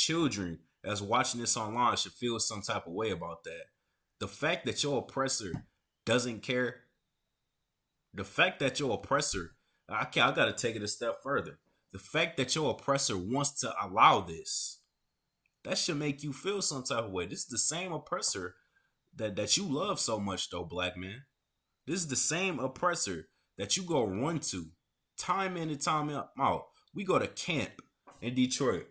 children that's watching this online should feel some type of way about that. The fact that your oppressor doesn't care, the fact that your oppressor, I got to take it a step further. The fact that your oppressor wants to allow this, that should make you feel some type of way. This is the same oppressor that you love so much, though, black man. This is the same oppressor that you go run to time in and time out. We go to camp in Detroit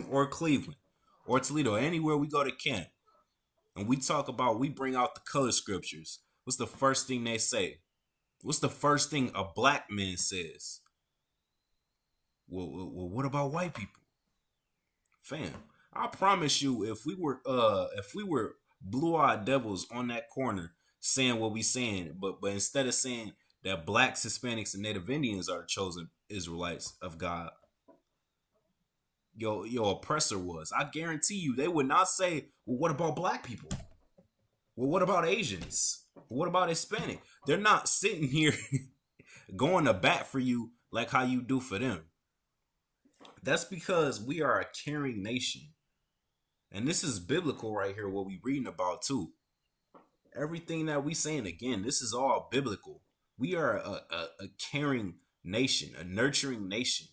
or Cleveland or Toledo, anywhere we go to camp, and we bring out the color scriptures. What's the first thing they say? What's the first thing a black man says? Well, what about white people? Fam, I promise you, if we were blue-eyed devils on that corner saying what we saying, but instead of saying that blacks, Hispanics, and Native Indians are the chosen Israelites of God, your oppressor was. I guarantee you, they would not say, "Well, what about black people? Well, what about Asians? What about Hispanic?" They're not sitting here going to bat for you like how you do for them. That's because we are a caring nation. And this is biblical right here, what we reading about too. Everything that we saying, again, this is all biblical. We are a caring nation, a nurturing nation.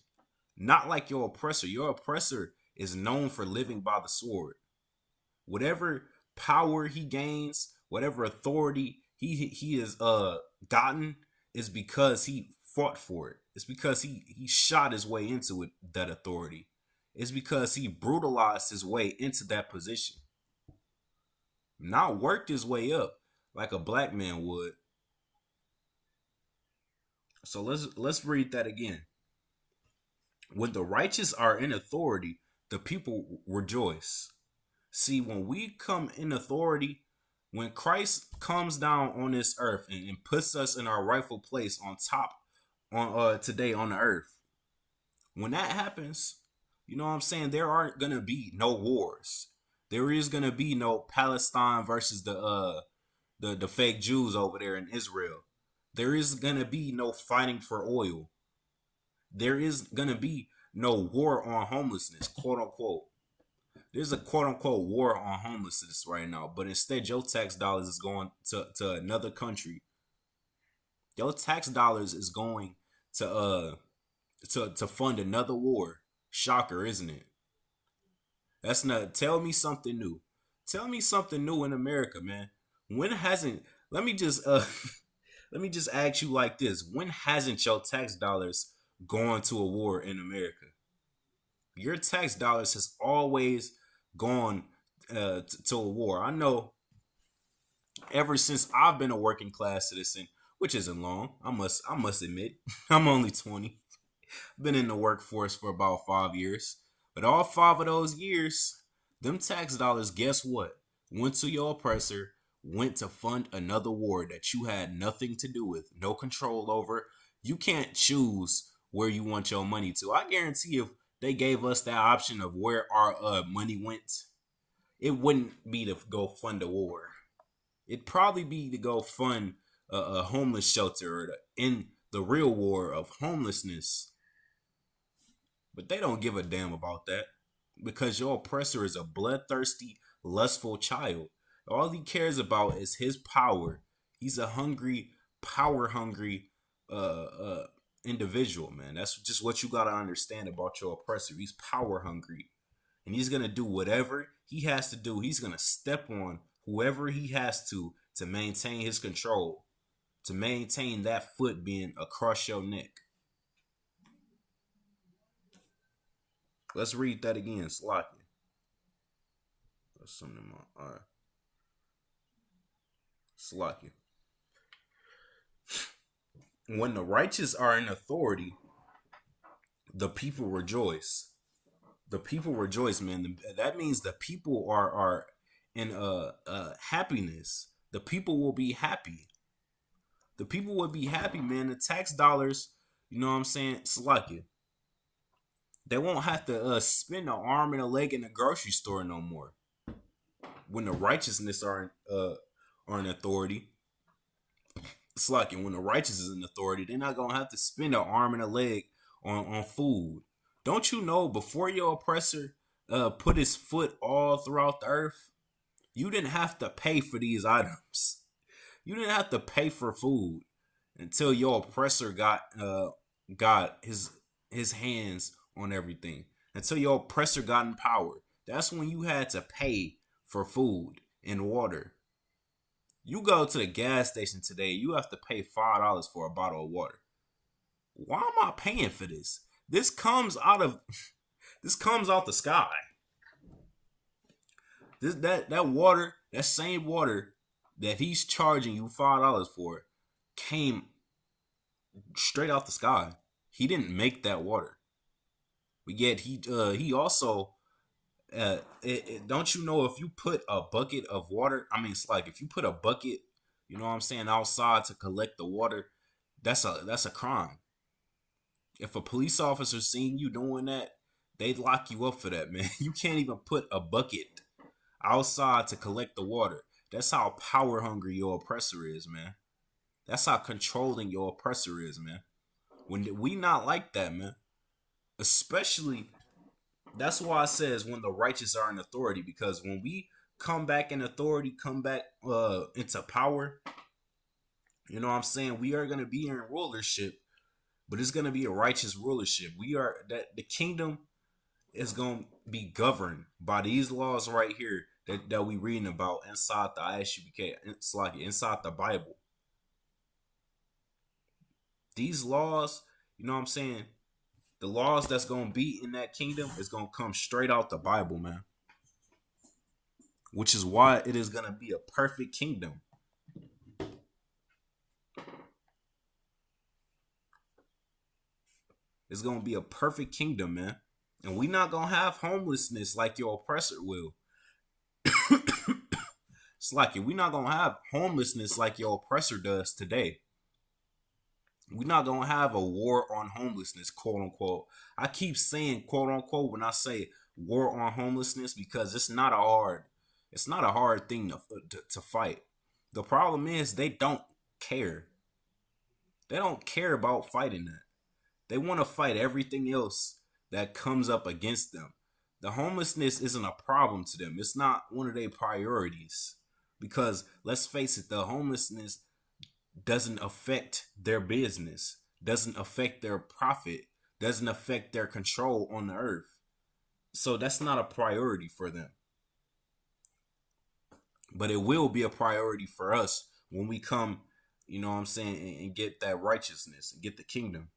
Not like your oppressor. Your oppressor is known for living by the sword. Whatever power he gains, whatever authority he has gotten, is because he fought for it. It's because he shot his way into it, that authority. It's because he brutalized his way into that position. Not worked his way up like a black man would. So let's read that again. When the righteous are in authority, the people rejoice. See, when we come in authority, when Christ comes down on this earth and puts us in our rightful place on top on today on the earth, when that happens, you know what I'm saying, there aren't gonna be no wars. There is gonna be no Palestine versus the fake Jews over there in Israel. There is gonna be no fighting for oil. There is gonna be no war on homelessness, quote unquote. There's a quote unquote war on homelessness right now, but instead your tax dollars is going to another country. Your tax dollars is going to fund another war. Shocker, isn't it? That's not. Tell me something new. Tell me something new in America, man. When hasn't? Let me just let me just ask you like this: when hasn't your tax dollars gone to a war in America? Your tax dollars has always gone to a war. I know. Ever since I've been a working class citizen, which isn't long, I must admit, I'm only 20. Been in the workforce for about 5 years. But all 5 of those years, them tax dollars, guess what? Went to your oppressor, went to fund another war that you had nothing to do with, no control over. You can't choose where you want your money to. I guarantee if they gave us that option of where our money went, it wouldn't be to go fund a war. It'd probably be to go fund a homeless shelter or to end the real war of homelessness. But they don't give a damn about that because your oppressor is a bloodthirsty, lustful child. All he cares about is his power. He's a hungry, power-hungry individual, man. That's just what you got to understand about your oppressor. He's power-hungry. And he's going to do whatever he has to do. He's going to step on whoever he has to maintain his control, to maintain that foot being across your neck. Let's read that again. Slocky. That's something in my eye. Slocky. When the righteous are in authority, the people rejoice. The people rejoice, man. That means the people are in happiness. The people will be happy. The people will be happy, man. The tax dollars, you know what I'm saying? Slocky. They won't have to spend an arm and a leg in the grocery store no more. When the righteousness are in authority, it's like when the righteous is in authority, they're not gonna have to spend an arm and a leg on food. Don't you know before your oppressor put his foot all throughout the earth, you didn't have to pay for these items. You didn't have to pay for food until your oppressor got his hands on everything. Until your oppressor got in power. That's when you had to pay for food and water. You go to the gas station today, you have to pay $5 for a bottle of water. Why am I paying for this? This comes out of this comes out the sky. That water, that same water that he's charging you $5 for, came straight out the sky. He didn't make that water, but yet he also don't you know, if you put a bucket of water, I mean, it's like if you put a bucket, you know what I'm saying, outside to collect the water, that's a crime. If a police officer seen you doing that, they'd lock you up for that, man. You can't even put a bucket outside to collect the water. That's how power hungry your oppressor is, man. That's how controlling your oppressor is, man. When we not like that, man. Especially, that's why it says when the righteous are in authority, because when we come back in authority, come back into power, you know what I'm saying, we are going to be in rulership, but it's going to be a righteous rulership. We are that the kingdom is going to be governed by these laws right here that we reading about inside the Isupk. It's like inside the Bible. These laws, you know what I'm saying, the laws that's going to be in that kingdom is going to come straight out the Bible, man. Which is why it is going to be a perfect kingdom. It's going to be a perfect kingdom, man. And we not going to have homelessness like your oppressor will. It's like it. We not going to have homelessness like your oppressor does today. We're not going to have a war on homelessness, quote unquote. I keep saying quote unquote when I say war on homelessness because it's not a hard thing to fight. The problem is they don't care. They don't care about fighting that. They want to fight everything else that comes up against them. The homelessness isn't a problem to them. It's not one of their priorities. Because let's face it, the homelessness doesn't affect their business, doesn't affect their profit, doesn't affect their control on the earth. So that's not a priority for them. But it will be a priority for us when we come, you know what I'm saying, and get that righteousness and get the kingdom.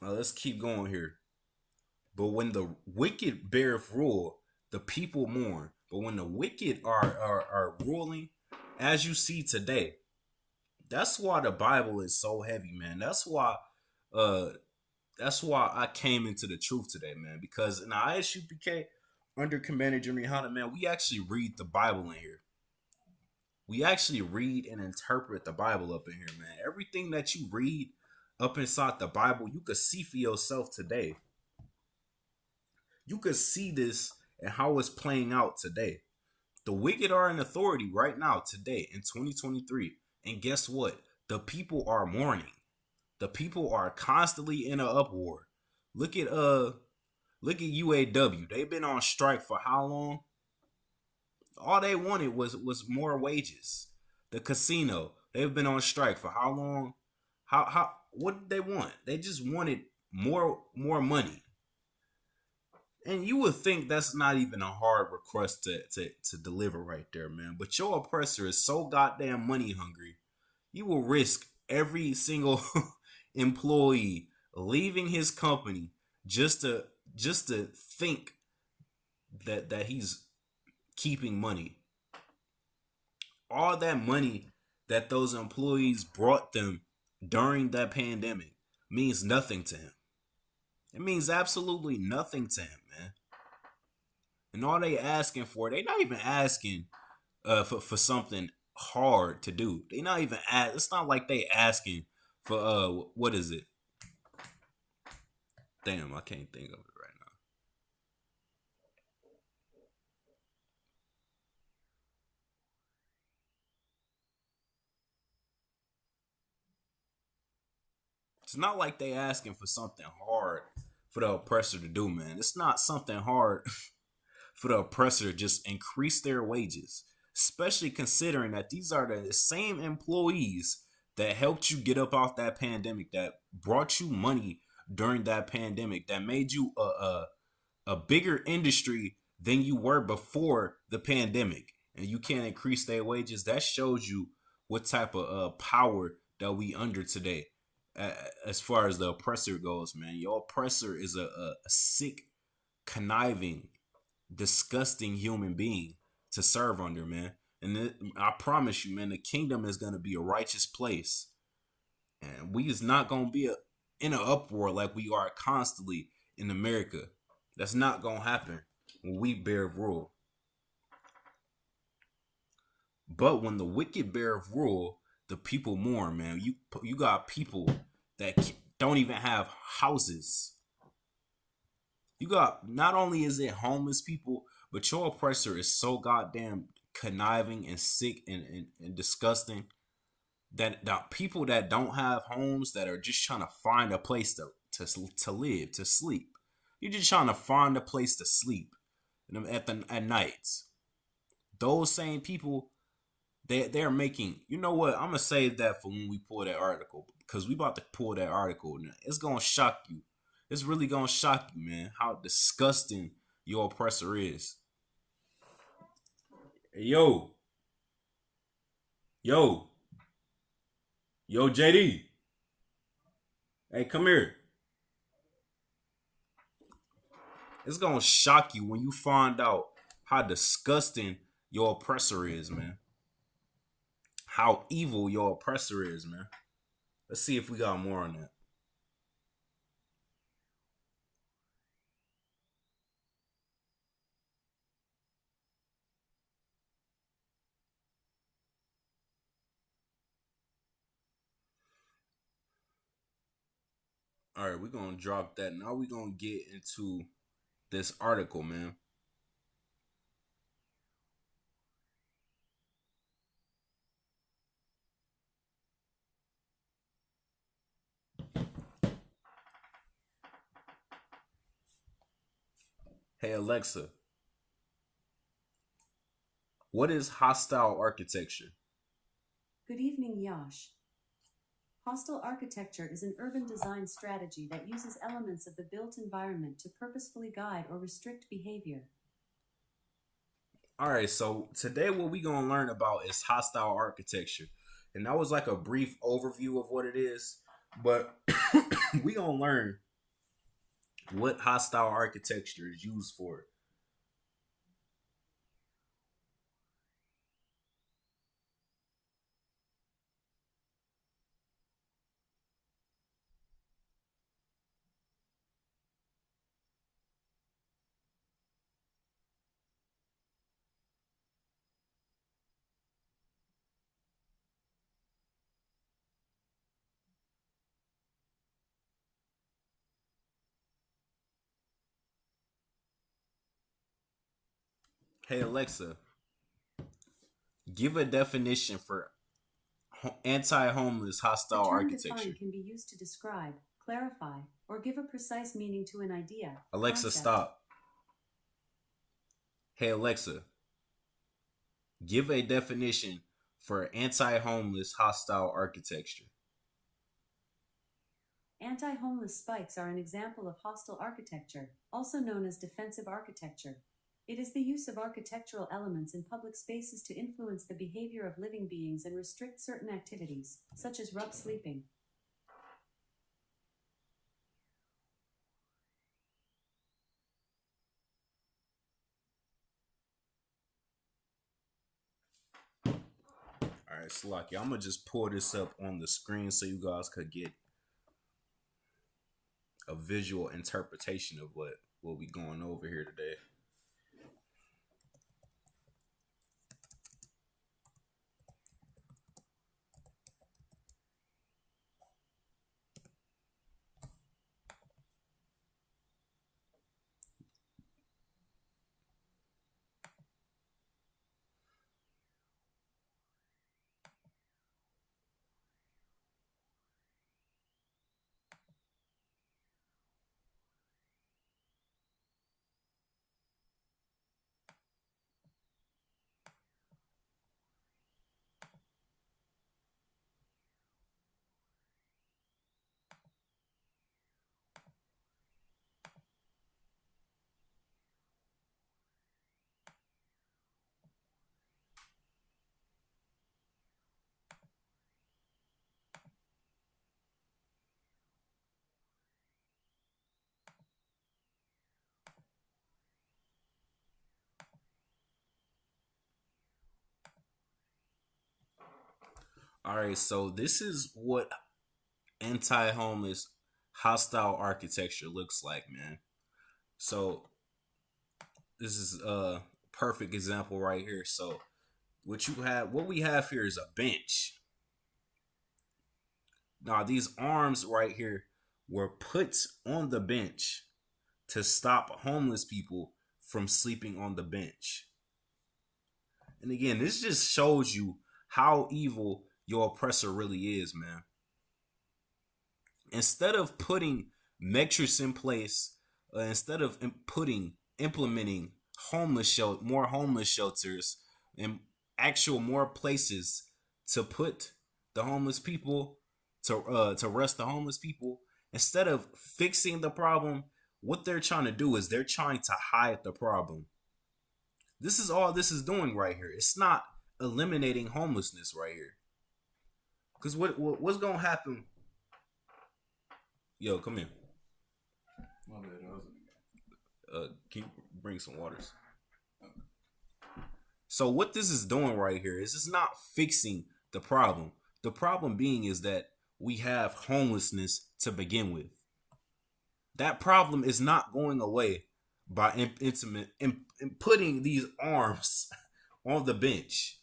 Now let's keep going here. But when the wicked beareth rule, the people mourn. But when the wicked are ruling, as you see today, that's why the Bible is so heavy, man. Uh that's why I came into the truth today, man. Because in the ISUPK under Commander Jimmy Hunter, man, we actually read the Bible in here. We actually read and interpret the Bible up in here, man. Everything that you read up inside the Bible, you could see for yourself today. You could see this and how it's playing out today. The wicked are in authority right now, today, in 2023. And guess what? The people are mourning. The people are constantly in an uproar. Look at UAW. They've been on strike for how long? All they wanted was more wages. The casino, they've been on strike for how long? How what did they want? They just wanted more money. And you would think that's not even a hard request to deliver right there, man. But your oppressor is so goddamn money hungry. You will risk every single employee leaving his company just to think that he's keeping money. All that money that those employees brought them during that pandemic means nothing to him. It means absolutely nothing to him, man. And all they asking for, they not even asking for something hard to do. They not even ask. It's not like they asking for what is it? Damn, I can't think of it right It's not like they asking for something hard for the oppressor to do, man. It's not something hard for the oppressor to just increase their wages, especially considering that these are the same employees that helped you get up off that pandemic, that brought you money during that pandemic, that made you a bigger industry than you were before the pandemic, and you can't increase their wages. That shows you what type of power that we under today. As far as the oppressor goes, man, your oppressor is a sick, conniving, disgusting human being to serve under, man. And I promise you, man, the kingdom is gonna be a righteous place, and we is not gonna be in an uproar like we are constantly in America. That's not gonna happen when we bear rule. But when the wicked bear rule, the people mourn, man. You got people that don't even have houses. You got, not only is it homeless people, but your oppressor is so goddamn conniving and sick and disgusting that the people that don't have homes, that are just trying to find a place to live, to sleep. You're just trying to find a place to sleep at nights. Those same people, they're making. You know what? I'm gonna save that for when we pull that article, because we about to pull that article. It's gonna shock you. It's really gonna shock you, man. How disgusting your oppressor is. Hey, yo, yo, JD. Hey, come here. It's gonna shock you when you find out how disgusting your oppressor is, man. How evil your oppressor is, man. Let's see if we got more on that. All right, we're gonna drop that. Now we're gonna get into this article, man. Hey Alexa, what is hostile architecture? Good evening, Yash. Hostile architecture is an urban design strategy that uses elements of the built environment to purposefully guide or restrict behavior. All right, so today what we gonna learn about is hostile architecture, and that was like a brief overview of what it is, but we gonna learn what hostile architecture is used for. Hey Alexa, give a definition for anti-homeless The hostile term define architecture. can be used to describe, clarify, or give a precise meaning to an idea, Alexa, concept. stop. Hey Alexa, give a definition for anti-homeless hostile architecture. Anti homeless spikes are an example of hostile architecture, also known as defensive architecture. It is the use of architectural elements in public spaces to influence the behavior of living beings and restrict certain activities, such as rough sleeping. All right, Slocky, I'm gonna just pull this up on the screen so you guys could get a visual interpretation of what we going over here today. All right, so this is what anti-homeless hostile architecture looks like, man. So this is a perfect example right here. So what we have here is a bench. Now these arms right here were put on the bench to stop homeless people from sleeping on the bench. And again, this just shows you how evil your oppressor really is, man. Instead of putting metrics in place, instead of implementing more homeless shelters and actual more places to put the homeless people to rest the homeless people, instead of fixing the problem, what they're trying to do is they're trying to hide the problem. This is all this is doing right here. It's not eliminating homelessness right here. Because what's gonna happen? Yo, come in. My bad, I was Can you bring some waters? So what this is doing right here is it's not fixing the problem. The problem being is that we have homelessness to begin with. That problem is not going away by putting these arms on the bench.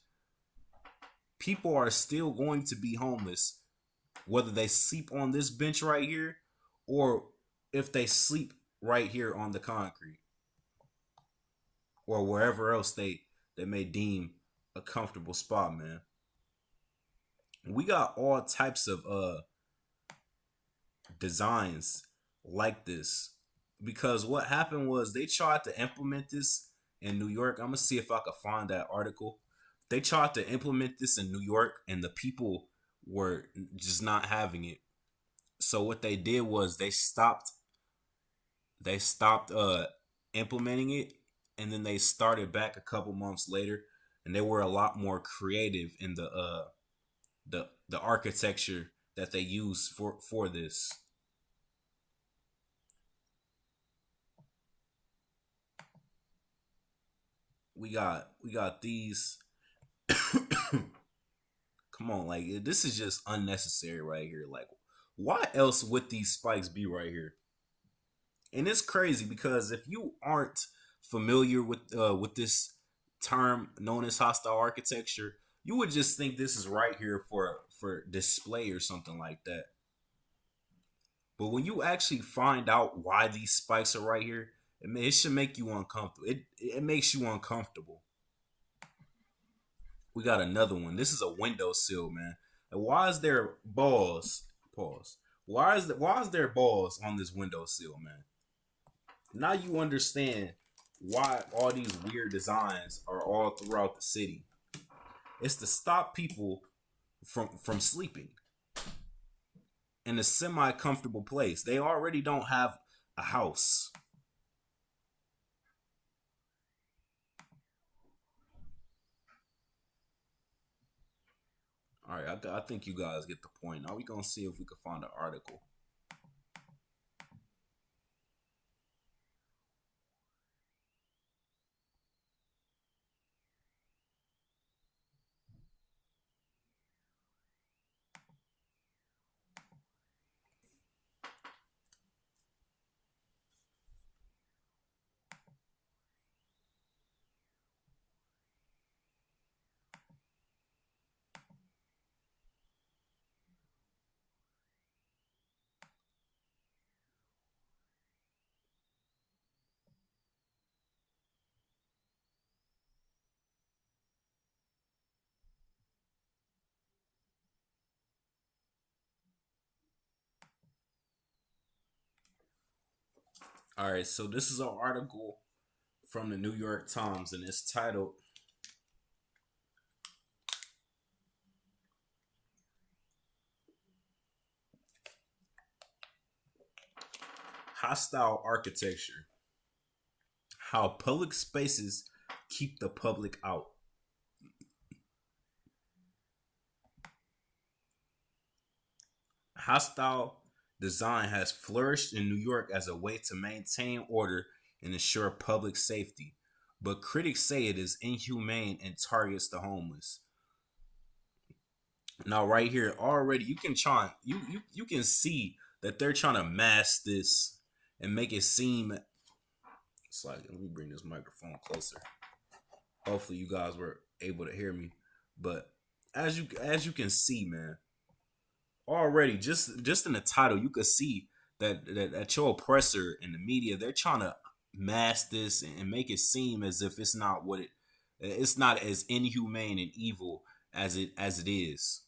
People are still going to be homeless, whether they sleep on this bench right here or if they sleep right here on the concrete or wherever else they may deem a comfortable spot, man. We got all types of designs like this because what happened was they tried to implement this in New York. I'm gonna see if I can find that article. They tried to implement this in New York and the people were just not having it. So what they did was they stopped implementing it, and then they started back a couple months later, and they were a lot more creative in the architecture that they use for this. We got these. Come on, like this is just unnecessary right here. Like, why else would these spikes be right here? And it's crazy because if you aren't familiar with this term known as hostile architecture, you would just think this is right here for display or something like that. But when you actually find out why these spikes are right here, it should make you uncomfortable. It makes you uncomfortable. We got another one. This is a windowsill, man. And why is there balls? Pause. Why is there balls on this windowsill, man? Now you understand why all these weird designs are all throughout the city. It's to stop people from sleeping in a semi comfortable place. They already don't have a house. All right, I think you guys get the point. Now we gonna see if we can find an article. All right, so this is an article from the New York Times, and it's titled "Hostile Architecture: How Public Spaces Keep the Public Out." Hostile design has flourished in New York as a way to maintain order and ensure public safety, but critics say it is inhumane and targets the homeless. Now, right here, already you can see that they're trying to mask this and make it seem. It's like, let me bring this microphone closer. Hopefully, you guys were able to hear me. But as you can see, man, already just in the title, you could see that your oppressor in the media, they're trying to mask this and make it seem as if it's not what it's not as inhumane and evil as it is.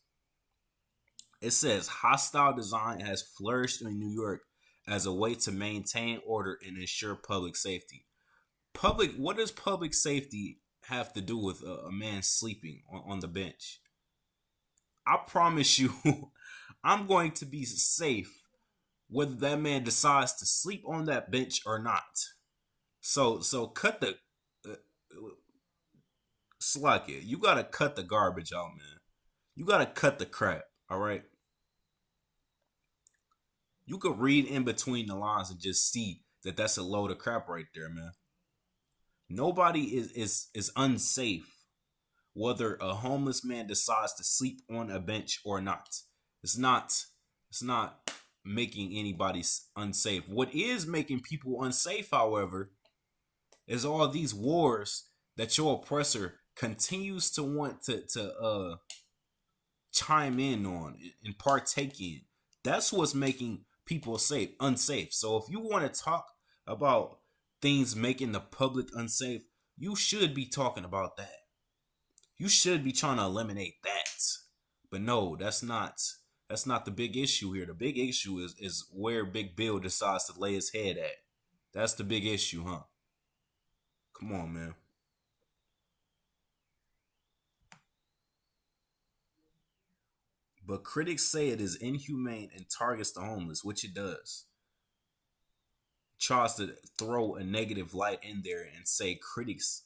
It says hostile design has flourished in New York as a way to maintain order and ensure public safety. What does public safety have to do with a man sleeping on the bench? I promise you, I'm going to be safe whether that man decides to sleep on that bench or not. So cut the uh, slack it. You gotta cut the garbage out, man. You gotta cut the crap. All right. You could read in between the lines and just see that that's a load of crap right there, man. Nobody is unsafe whether a homeless man decides to sleep on a bench or not. It's not it's not making anybody unsafe. What is making people unsafe, however, is all these wars that your oppressor continues to want to chime in on and partake in. That's what's making people unsafe. So if you want to talk about things making the public unsafe, you should be talking about that. You should be trying to eliminate that. But no, that's not the big issue here. The big issue is where Big Bill decides to lay his head at. That's the big issue, huh? Come on, man. But critics say it is inhumane and targets the homeless, which it does. Tries to throw a negative light in there and say critics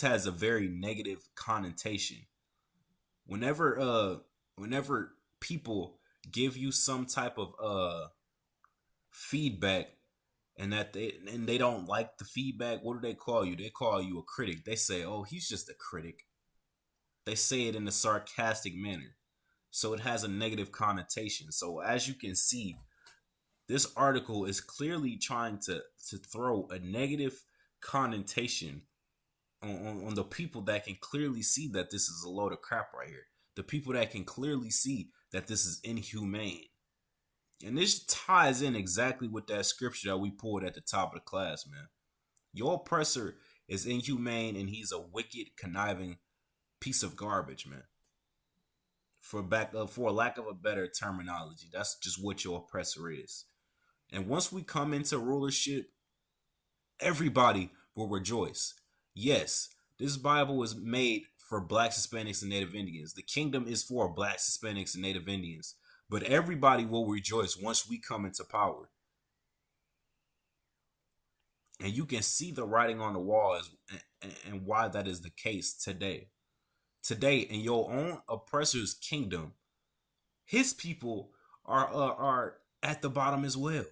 has a very negative connotation. Whenever people give you some type of feedback and they don't like the feedback, what do they call you? They call you a critic. They say, "Oh, he's just a critic." They say it in a sarcastic manner. So it has a negative connotation. So as you can see, this article is clearly trying to throw a negative connotation on the people that can clearly see that this is a load of crap right here. The people that can clearly see that this is inhumane. And this ties in exactly with that scripture that we pulled at the top of the class, man. Your oppressor is inhumane and he's a wicked, conniving piece of garbage, man. For lack of a better terminology, that's just what your oppressor is. And once we come into rulership, everybody will rejoice. Yes, this Bible is made for blacks, Hispanics, and Native Indians. The kingdom is for blacks, Hispanics, and Native Indians. But everybody will rejoice once we come into power. And you can see the writing on the wall and why that is the case today. Today, in your own oppressor's kingdom, his people are at the bottom as well.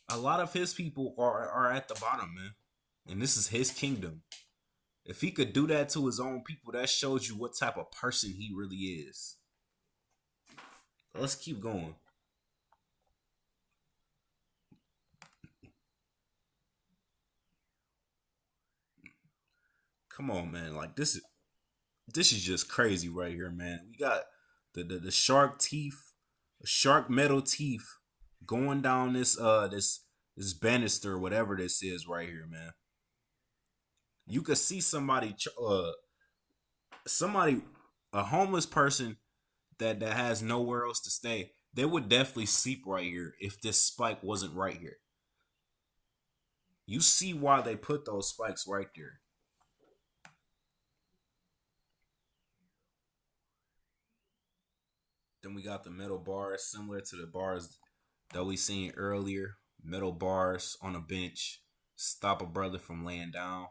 A lot of his people are at the bottom, man. And this is his kingdom. If he could do that to his own people, that shows you what type of person he really is. Let's keep going. Come on, man. Like this is just crazy right here, man. We got the shark teeth, shark metal teeth going down this banister, whatever this is right here, man. You could see somebody, a homeless person that has nowhere else to stay. They would definitely sleep right here if this spike wasn't right here. You see why they put those spikes right there. Then we got the metal bars similar to the bars that we seen earlier. Metal bars on a bench, stop a brother from laying down.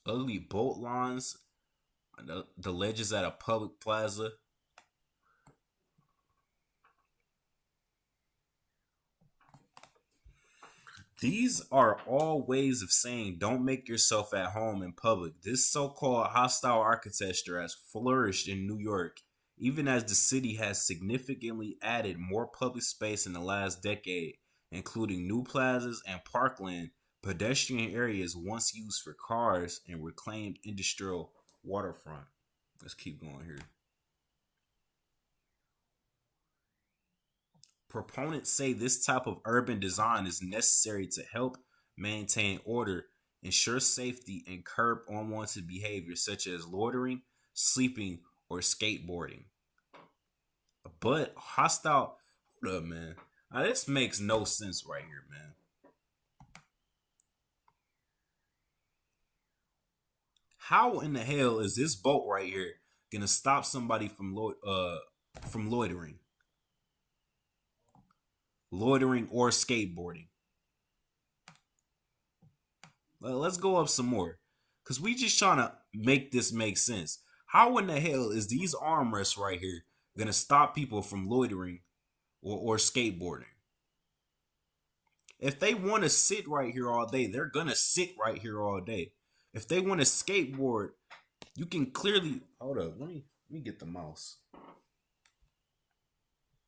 Ugly bolt lines, the ledges at a public plaza. These are all ways of saying don't make yourself at home in public. This so called hostile architecture has flourished in New York, even as the city has significantly added more public space in the last decade, including new plazas and parkland, pedestrian areas once used for cars, and reclaimed industrial waterfront. Let's keep going here. Proponents say this type of urban design is necessary to help maintain order, ensure safety, and curb unwanted behavior such as loitering, sleeping, or skateboarding. But hostile, hold up, man. Now, this makes no sense right here, man. How in the hell is this boat right here gonna stop somebody from loitering or skateboarding? Let's go up some more. Cause we just trying to make this make sense. How in the hell is these armrests right here gonna stop people from loitering or skateboarding? If they want to sit right here all day, they're gonna sit right here all day. If they want to skateboard, you can clearly hold up. Let me get the mouse.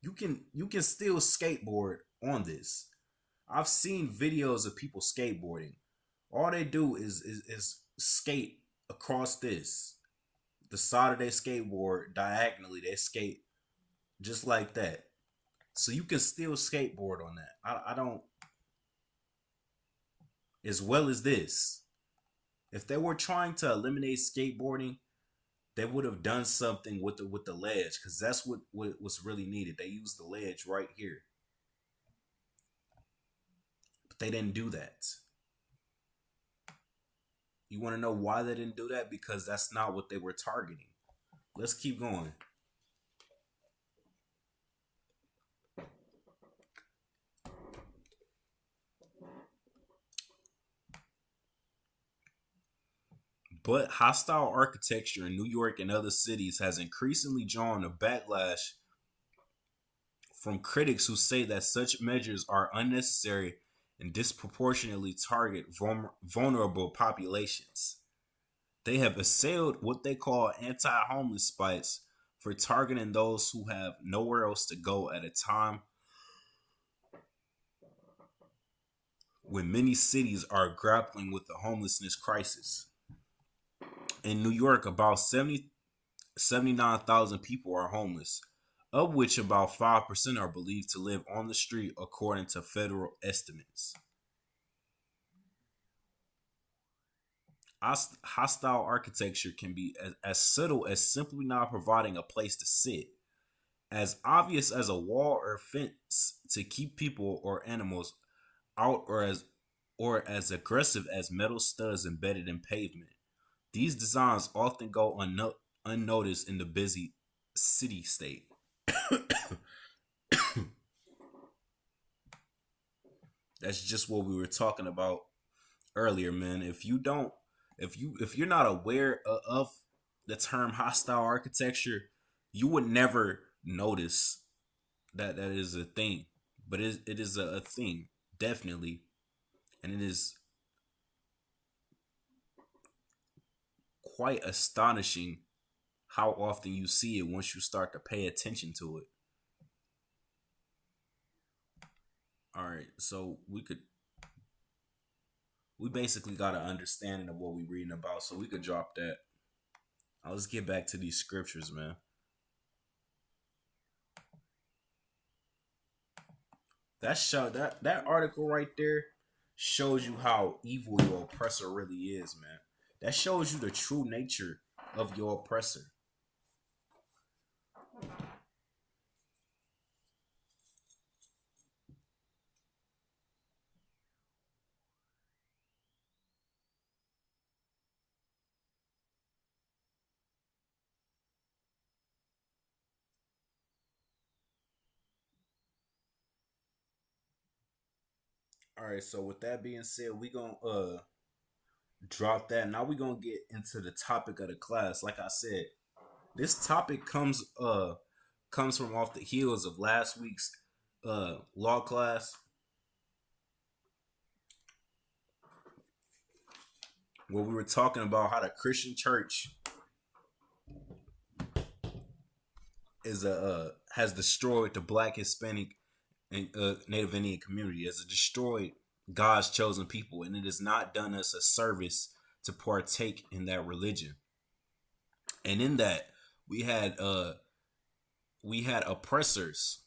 You can still skateboard on this. I've seen videos of people skateboarding. All they do is skate across this. The side of their skateboard diagonally, they skate just like that. So you can still skateboard on that. I don't, as well as this. If they were trying to eliminate skateboarding, they would have done something with the ledge, because that's what was really needed. They used the ledge right here, but they didn't do that. You want to know why they didn't do that? Because that's not what they were targeting. Let's keep going. But hostile architecture in New York and other cities has increasingly drawn a backlash from critics who say that such measures are unnecessary and disproportionately target vulnerable populations. They have assailed what they call anti homeless spites for targeting those who have nowhere else to go at a time when many cities are grappling with the homelessness crisis. In New York, about 79,000 people are homeless, of which about 5% are believed to live on the street, according to federal estimates. Hostile architecture can be as subtle as simply not providing a place to sit, as obvious as a wall or fence to keep people or animals out, or as aggressive as metal studs embedded in pavement. These designs often go unnoticed in the busy city state. That's just what we were talking about earlier, man. If you're not aware of the term hostile architecture, you would never notice that that is a thing. But it is a thing, definitely, and it is quite astonishing how often you see it once you start to pay attention to it. All right, so we basically got an understanding of what we're reading about, so we could drop that. Now let's get back to these scriptures, man. That article right there shows you how evil your oppressor really is, man. That shows you the true nature of your oppressor. All right, so with that being said, we gonna drop that. Now we gonna get into the topic of the class. Like I said, this topic comes from off the heels of last week's law class. where we were talking about how the Christian church is a has destroyed the Black, Hispanic, and Native Indian community, has destroyed God's chosen people, and it has not done us a service to partake in that religion. And in that, we had uh we had oppressors,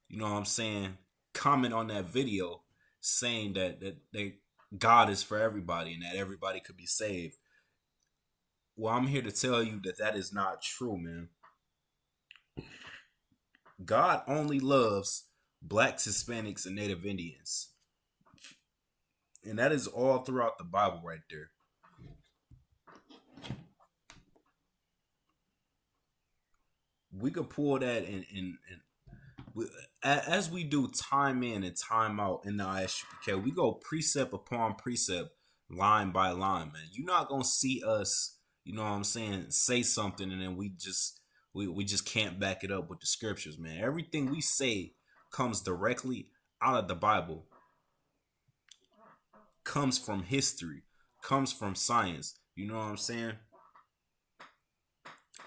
you know what I'm saying, comment on that video saying that they God is for everybody and that everybody could be saved. Well, I'm here to tell you that that is not true, man. God only loves Blacks, Hispanics, and Native Indians. And that is all throughout the Bible right there. We could pull that as we do time in and time out in the Isupk, we go precept upon precept, line by line, man. You're not gonna see us, you know what I'm saying, say something and then we just can't back it up with the scriptures, man. Everything we say comes directly out of the Bible, comes from history, comes from science. You know what I'm saying?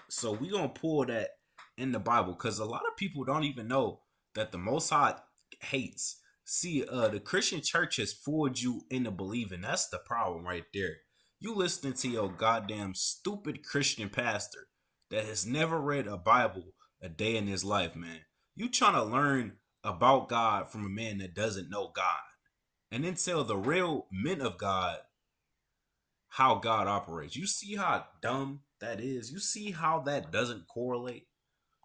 So we gonna pull that in the Bible because a lot of people don't even know that the Most High hates. See, the Christian church has fooled you into believing. That's the problem right there. You listening to your goddamn stupid Christian pastor that has never read a Bible a day in his life, man. You trying to learn about God from a man that doesn't know God, and then tell the real men of God how God operates. You see how dumb that is? You see how that doesn't correlate?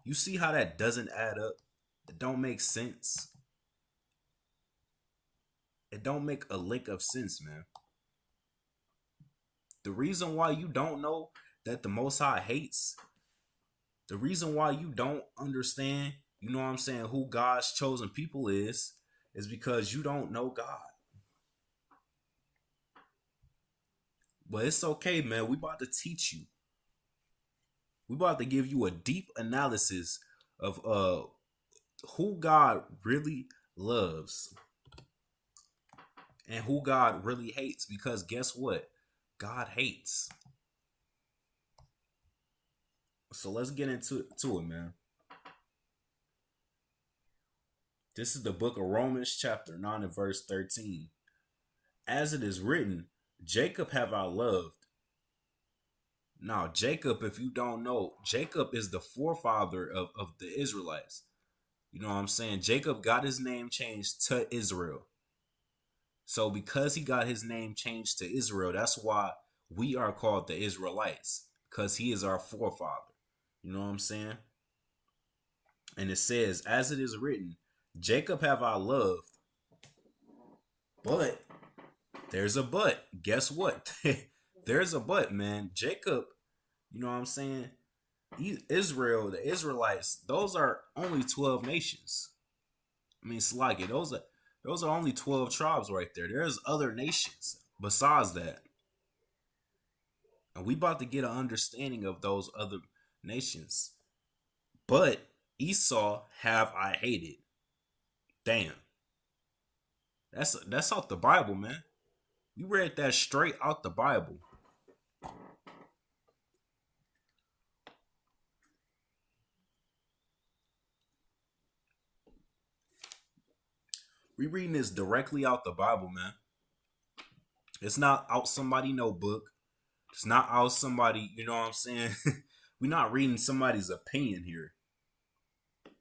You see how that doesn't add up? It don't make sense. It don't make a lick of sense, man. The reason why you don't know that the Most High hates, the reason why you don't understand, you know what I'm saying, who God's chosen people is because you don't know God. But it's okay, man. We about to teach you. We about to give you a deep analysis of who God really loves and who God really hates. Because guess what? God hates. So let's get into it, man. This is the book of Romans, chapter 9 and verse 13. As it is written, Jacob have I loved. Now, Jacob, if you don't know, Jacob is the forefather of the Israelites. You know what I'm saying? Jacob got his name changed to Israel. So because he got his name changed to Israel, that's why we are called the Israelites, because he is our forefather. You know what I'm saying? And it says, as it is written, Jacob have I loved, but there's a but. Guess what? There's a but, man. Jacob, you know what I'm saying? Israel, the Israelites, those are only 12 nations. I mean, Sluggy, those are only 12 tribes right there. There's other nations besides that. And we about to get an understanding of those other nations. But Esau have I hated. Damn. That's out the Bible, man. You read that straight out the Bible. We reading this directly out the Bible, man. It's not out somebody notebook. It's not out somebody, you know what I'm saying? We're not reading somebody's opinion here.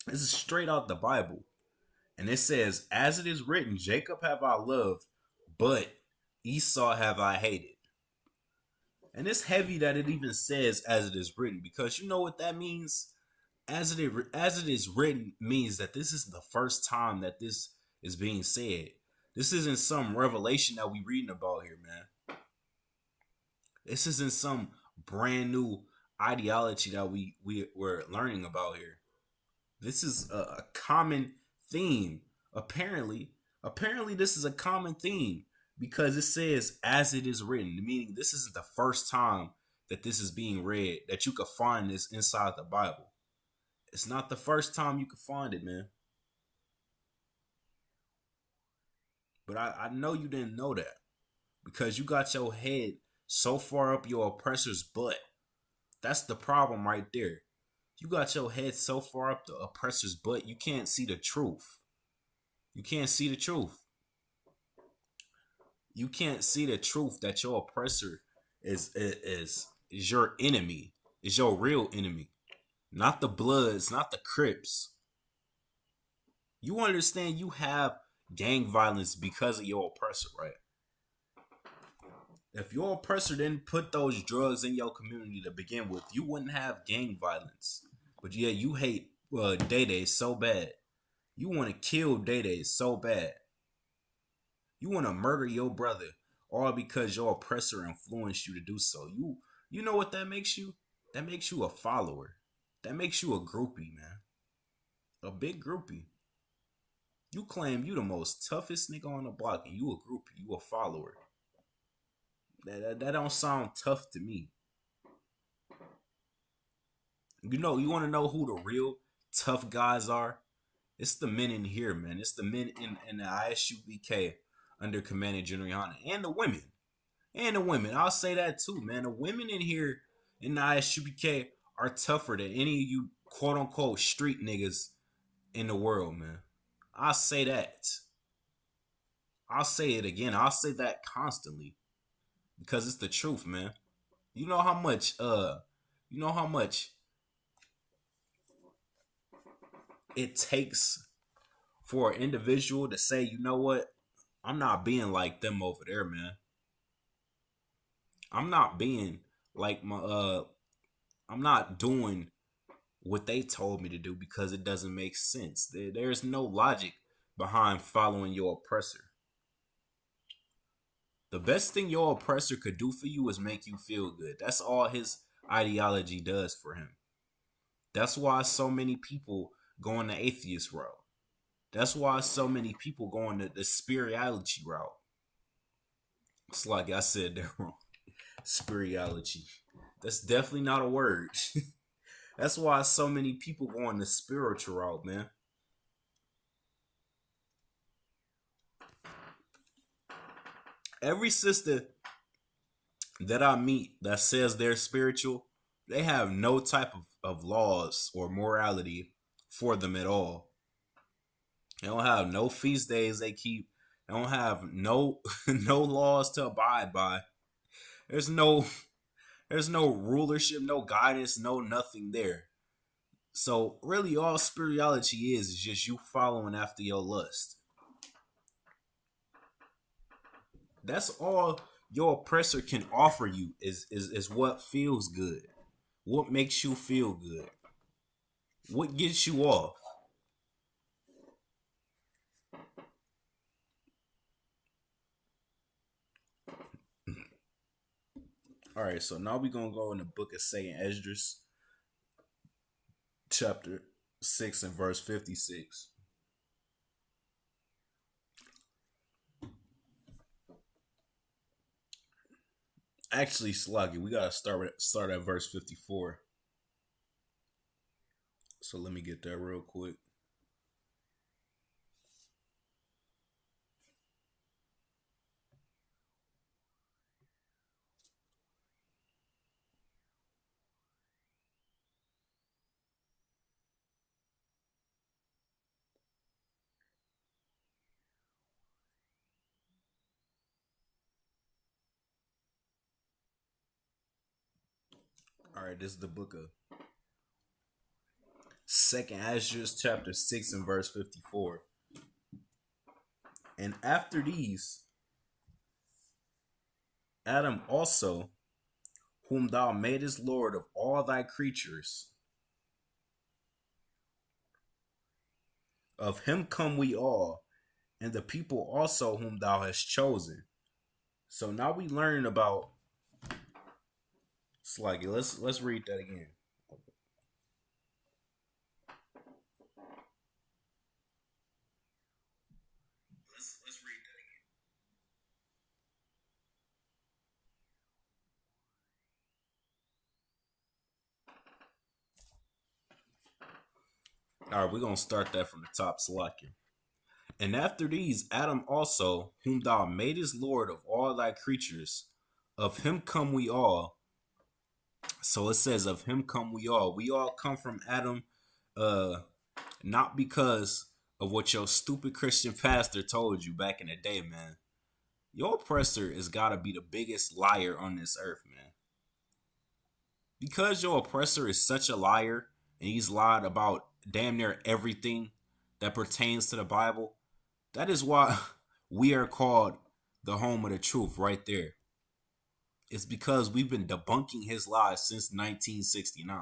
This is straight out the Bible. And it says, as it is written, Jacob have I loved, but Esau have I hated. And it's heavy that it even says as it is written, because you know what that means? As it is written means that this is the first time that this is being said. This isn't some revelation that we reading about here, man. This isn't some brand new ideology that we're learning about here. This is a common theme. Apparently this is a common theme because it says as it is written, meaning this is the first time that this is being read, that you could find this inside the Bible. It's not the first time you could find it, man. But I know you didn't know that. because you got your head so far up your oppressor's butt. That's the problem right there. You got your head so far up the oppressor's butt, you can't see the truth. You can't see the truth. You can't see the truth that your oppressor is your enemy, is your real enemy, not the Bloods, not the Crips. You understand you have gang violence because of your oppressor, right? If your oppressor didn't put those drugs in your community to begin with, you wouldn't have gang violence. But yeah, you hate Day Day so bad. You want to kill Day Day so bad. You want to murder your brother, all because your oppressor influenced you to do so. You know what that makes you? That makes you a follower. That makes you a groupie, man. A big groupie. You claim you the most toughest nigga on the block, and you a groupie. You a follower. That don't sound tough to me. You want to know who the real tough guys are? It's the men in here, man. It's the men in the ISUBK under Commander General Yana, and the women. And the women. I'll say that too, man. The women in here in the ISUBK are tougher than any of you quote unquote street niggas in the world, man. I'll say that. I'll say it again. I'll say that constantly. Because it's the truth, man. You know how much you know how much it takes for an individual to say, you know what? I'm not being like them over there, man. I'm not being like I'm not doing what they told me to do because it doesn't make sense. There's no logic behind following your oppressor. The best thing your oppressor could do for you is make you feel good. That's all his ideology does for him. That's why so many people go on the atheist route. That's why so many people go on the spirituality route. It's like I said that wrong. Spirituality. That's definitely not a word. That's why so many people go on the spiritual route, man. Every sister that I meet that says they're spiritual, they have no type of laws or morality for them at all. They don't have no feast days they keep. They don't have no no laws to abide by. There's no there's no rulership, no guidance, no nothing there. So really all spirituality is just you following after your lust. That's all your oppressor can offer you is what feels good. What makes you feel good? What gets you off? All right, so now we're gonna go in the book of Second Esdras, chapter 6 and verse 56. Actually, Sluggy, we gotta start at verse 54. So let me get that real quick. All right, this is the book of Second Esdras, chapter 6 and verse 54. And after these, Adam also, whom thou madest Lord of all thy creatures, of him come we all, and the people also whom thou hast chosen. So now we learn about Sluggy. Let's read that again. Let's read that again. All right, we're gonna start that from the top, Sluggy. And after these, Adam also, whom thou madest Lord of all thy creatures, of him come we all. So it says, of him come we all. We all come from Adam, uh, not because of what your stupid Christian pastor told you back in the day, man. Your oppressor has got to be the biggest liar on this earth, man. Because your oppressor is such a liar and he's lied about damn near everything that pertains to the Bible, that is why we are called the home of the truth right there. It's because we've been debunking his lies since 1969.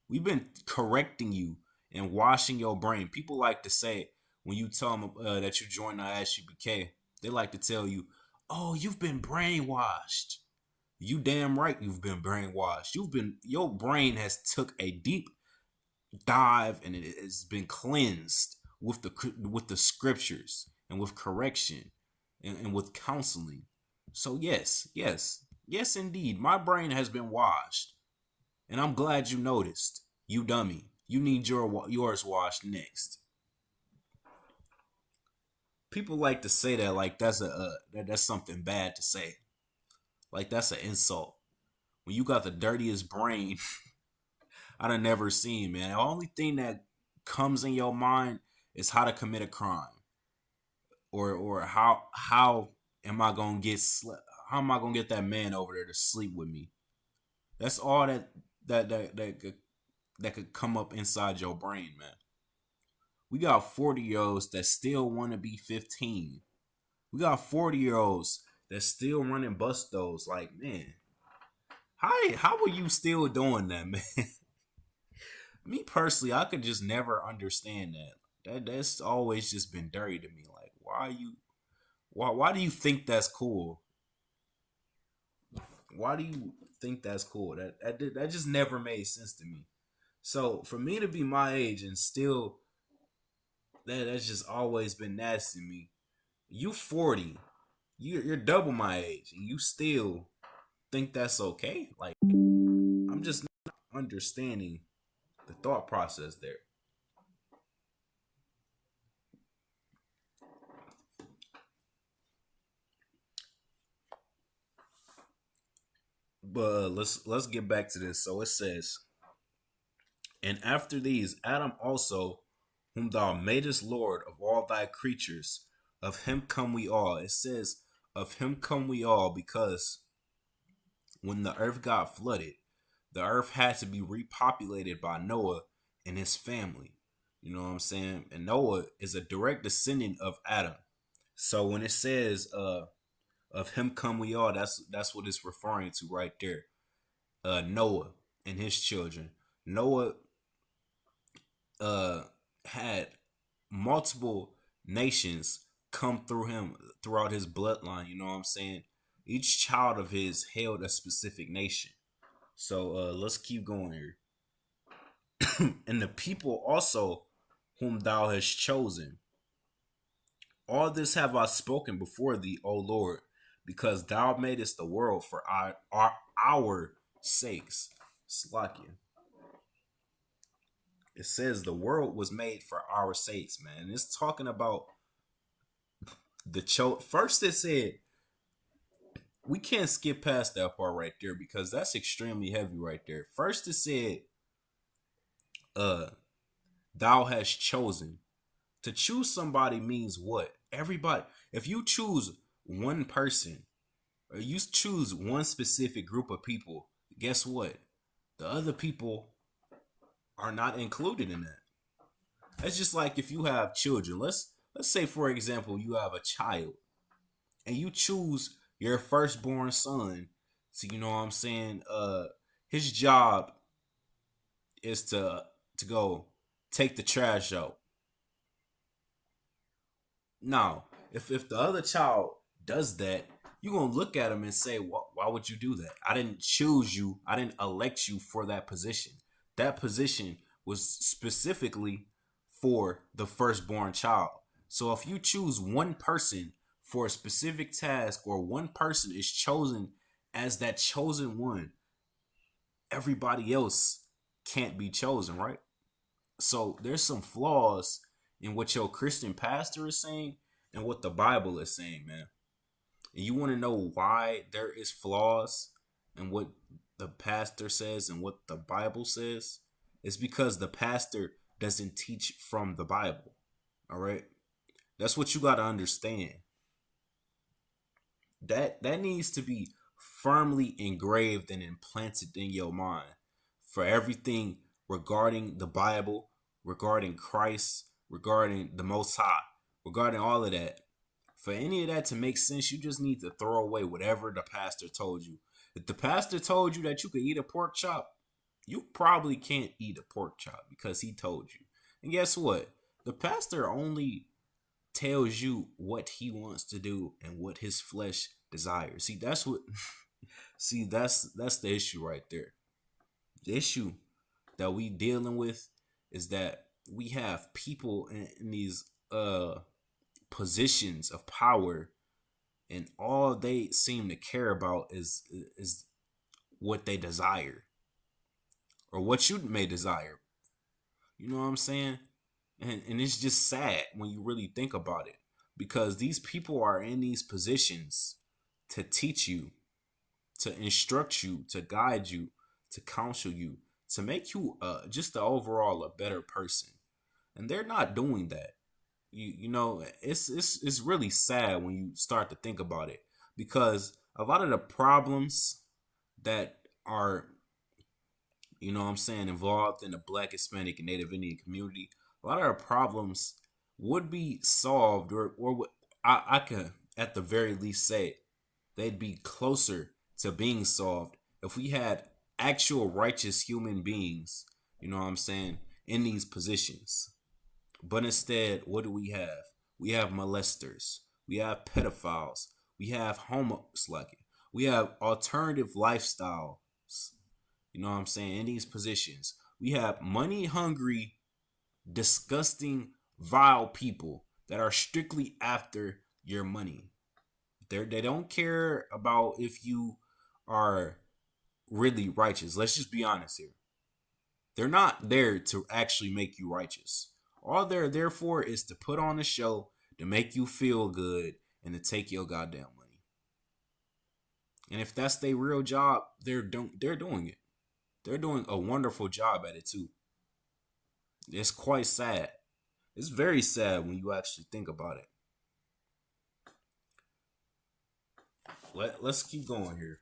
We've been correcting you and washing your brain. People like to say when you tell them that you joined the Isupk, they like to tell you, "Oh, you've been brainwashed." You damn right you've been brainwashed. Your brain has took a deep dive and it has been cleansed with the scriptures and with correction and with counseling. So yes indeed, my brain has been washed, and I'm glad you noticed. You dummy, you need yours washed next. People like to say that like that's something bad to say, like that's an insult. When you got the dirtiest brain I done never seen, man. The only thing that comes in your mind is how to commit a crime, or how am I gonna how am I gonna get that man over there to sleep with me? That's all that could come up inside your brain, man. We got 40-year olds that still want to be 15. We got 40-year olds that still running bus those. Like, man, how are you still doing that, man? Me personally, I could just never understand that. That's always just been dirty to me. Like, why do you think that's cool? Why do you think that's cool? That just never made sense to me. So for me to be my age and still that's just always been nasty to me. You 40, you're double my age, and you still think that's okay? Like, I'm just not understanding the thought process there. But let's get back to this. So it says, and after these, Adam also, whom thou madest Lord of all thy creatures, of him come we all. It says, of him come we all, because when the earth got flooded, the earth had to be repopulated by Noah and his family. You know what I'm saying? And Noah is a direct descendant of Adam. So when it says, of him come we all, that's what it's referring to right there. Noah and his children. Noah uh had multiple nations come through him throughout his bloodline, you know what I'm saying? Each child of his held a specific nation. So let's keep going here. And the people also whom thou hast chosen. All this have I spoken before thee, O Lord, because thou madest the world for our sakes. Slakia. It says the world was made for our sakes, man. It's talking about first it said, we can't skip past that part right there because that's extremely heavy right there. First it said, uh, thou hast chosen. To choose somebody means what? Everybody. If you choose one person or you choose one specific group of people, guess what? The other people are not included in that. That's just like if you have children. Let's say for example you have a child and you choose your firstborn son. So you know what I'm saying? His job is to go take the trash out. Now, if the other child does that, you're gonna look at him and say, why would you do that? I didn't choose you. I didn't elect you for that position. That position was specifically for the firstborn child. So if you choose one person for a specific task, or one person is chosen as that chosen one, everybody else can't be chosen, right? So there's some flaws in what your Christian pastor is saying and what the Bible is saying, man. And you want to know why there is flaws in what the pastor says and what the Bible says? It's because the pastor doesn't teach from the Bible. All right? That's what you got to understand. That needs to be firmly engraved and implanted in your mind for everything regarding the Bible, regarding Christ, regarding the Most High, regarding all of that. For any of that to make sense, you just need to throw away whatever the pastor told you. If the pastor told you that you could eat a pork chop, you probably can't eat a pork chop because he told you. And guess what? The pastor only tells you what he wants to do and what his flesh desires. See, that's what that's the issue right there. The issue that we dealing with is that we have people in these positions of power, and all they seem to care about is what they desire or what you may desire. You know what I'm saying? And it's just sad when you really think about it, because these people are in these positions to teach you, to instruct you, to guide you, to counsel you, to make you just overall a better person, and they're not doing that. You know, it's really sad when you start to think about it, because a lot of the problems that are, you know what I'm saying, involved in the Black, Hispanic, and Native Indian community, a lot of our problems would be solved, or I can at the very least say they'd be closer to being solved if we had actual righteous human beings, you know what I'm saying, in these positions. But instead, what do we have? We have molesters, we have pedophiles, we have homos, like we have alternative lifestyles, you know what I'm saying, in these positions. We have money hungry, disgusting, vile people that are strictly after your money. They don't care about if you are really righteous. Let's just be honest here. They're not there to actually make you righteous. All they're there for is to put on a show, to make you feel good, and to take your goddamn money. And if that's their real job, they're doing it. They're doing a wonderful job at it too. It's quite sad. It's very sad when you actually think about it. Let's keep going here.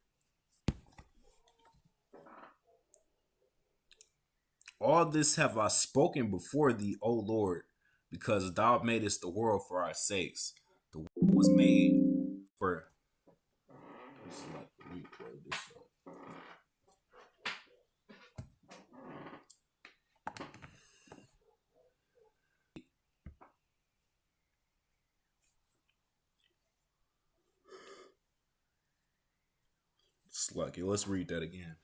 All this have I spoken before thee, O Lord, because thou madest the world for our sakes. The world was made for. Let me play this up. Slucky. Let's read that again.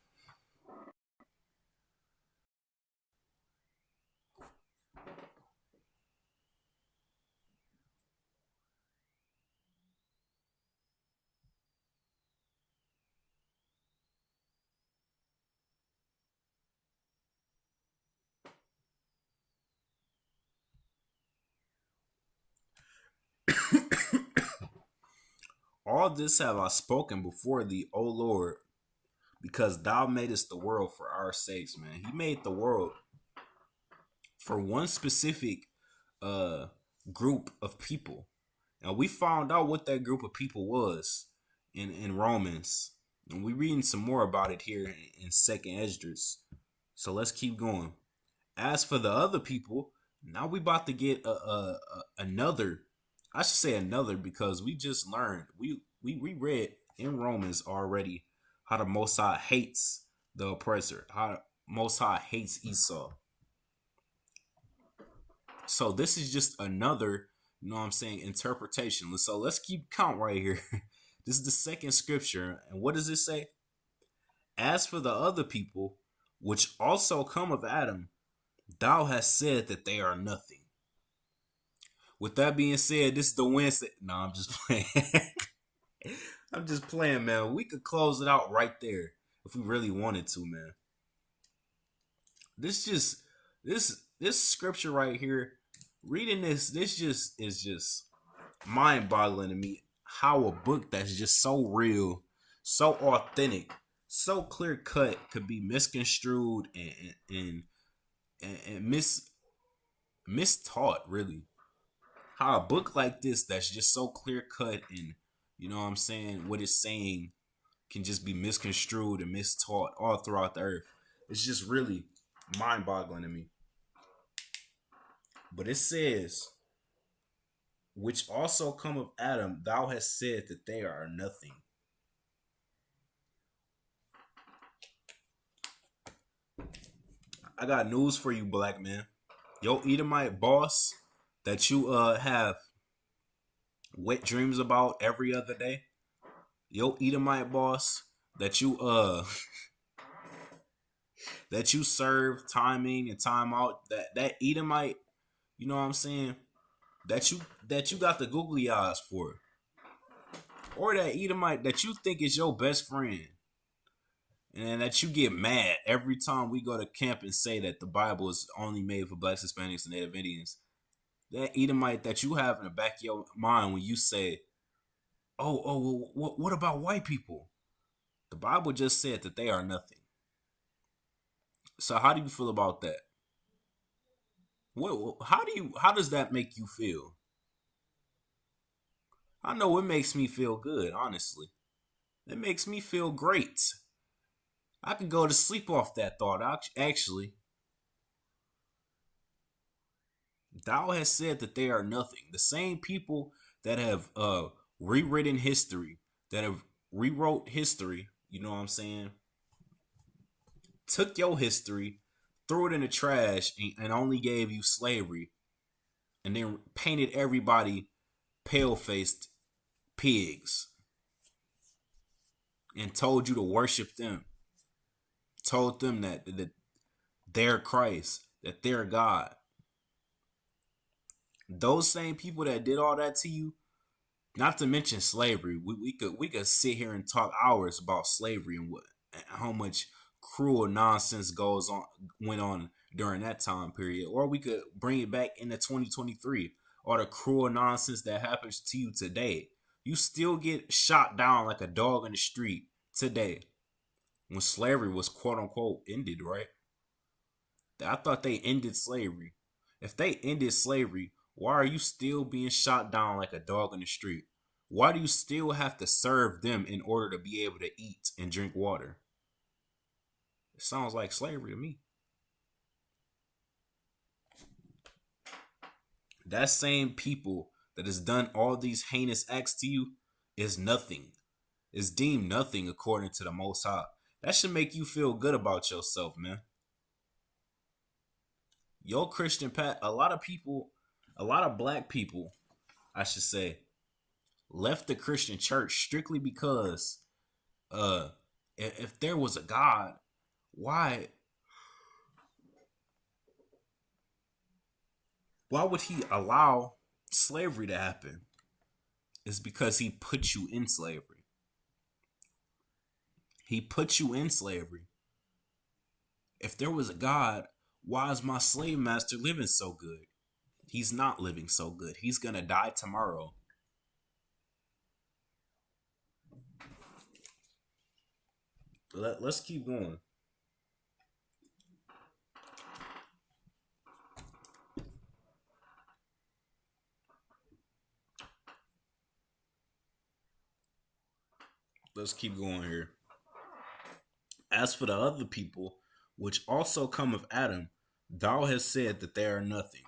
All this have I spoken before thee, O Lord, because thou madest the world for our sakes, man. He made the world for one specific uh group of people. And we found out what that group of people was in Romans. And we reading some more about it here in Second Esdras. So let's keep going. As for the other people, now we about to get another. I should say another, because we just learned, we read in Romans already how the Most High hates the oppressor, how the Most High hates Esau. So this is just another, you know what I'm saying, interpretation. So let's keep count right here. This is the second scripture, and what does it say? As for the other people, which also come of Adam, thou hast said that they are nothing. With that being said, this is the Wednesday. No, I'm just playing. I'm just playing, man. We could close it out right there if we really wanted to, man. This scripture right here reading this just is just mind boggling to me. How a book that's just so real, so authentic, so clear cut could be misconstrued and mistaught, really. How a book like this that's just so clear cut and you know what I'm saying, what it's saying can just be misconstrued and mistaught all throughout the earth. It's just really mind boggling to me. But it says, which also come of Adam, thou hast said that they are nothing. I got news for you, black man. Yo, Edomite boss that you have wet dreams about every other day. Yo, Edomite boss that you that you serve timing and time out. That Edomite, you know what I'm saying? That you got the googly eyes for, or that Edomite that you think is your best friend, and that you get mad every time we go to camp and say that the Bible is only made for blacks, Hispanics, and Native Indians. That Edomite that you have in the back of your mind when you say, "Oh, what about white people?" The Bible just said that they are nothing. So how do you feel about that? How does that make you feel? I know it makes me feel good, honestly. It makes me feel great. I could go to sleep off that thought. Actually, thou has said that they are nothing. The same people that have rewritten history, that have rewrote history, you know what I'm saying, took your history, threw it in the trash, and only gave you slavery, and then painted everybody pale faced pigs and told you to worship them. Told them that they're Christ, that they're God. Those same people that did all that to you, not to mention slavery, we could sit here and talk hours about slavery and what and how much cruel nonsense went on during that time period, or we could bring it back into 2023, or the cruel nonsense that happens to you today. You still get shot down like a dog in the street today when slavery was quote unquote ended, right? I thought they ended slavery. If they ended slavery, why are you still being shot down like a dog in the street? Why do you still have to serve them in order to be able to eat and drink water? It sounds like slavery to me. That same people that has done all these heinous acts to you is nothing. Is deemed nothing according to the Most High. That should make you feel good about yourself, man. Your Christian path, a lot of people, a lot of black people, I should say, left the Christian church strictly because uh if there was a God, why would he allow slavery to happen? It's because he put you in slavery. He put you in slavery. If there was a God, why is my slave master living so good? He's not living so good. He's gonna die tomorrow. Let's keep going. Let's keep going here. As for the other people, which also come of Adam, thou hast said that they are nothing,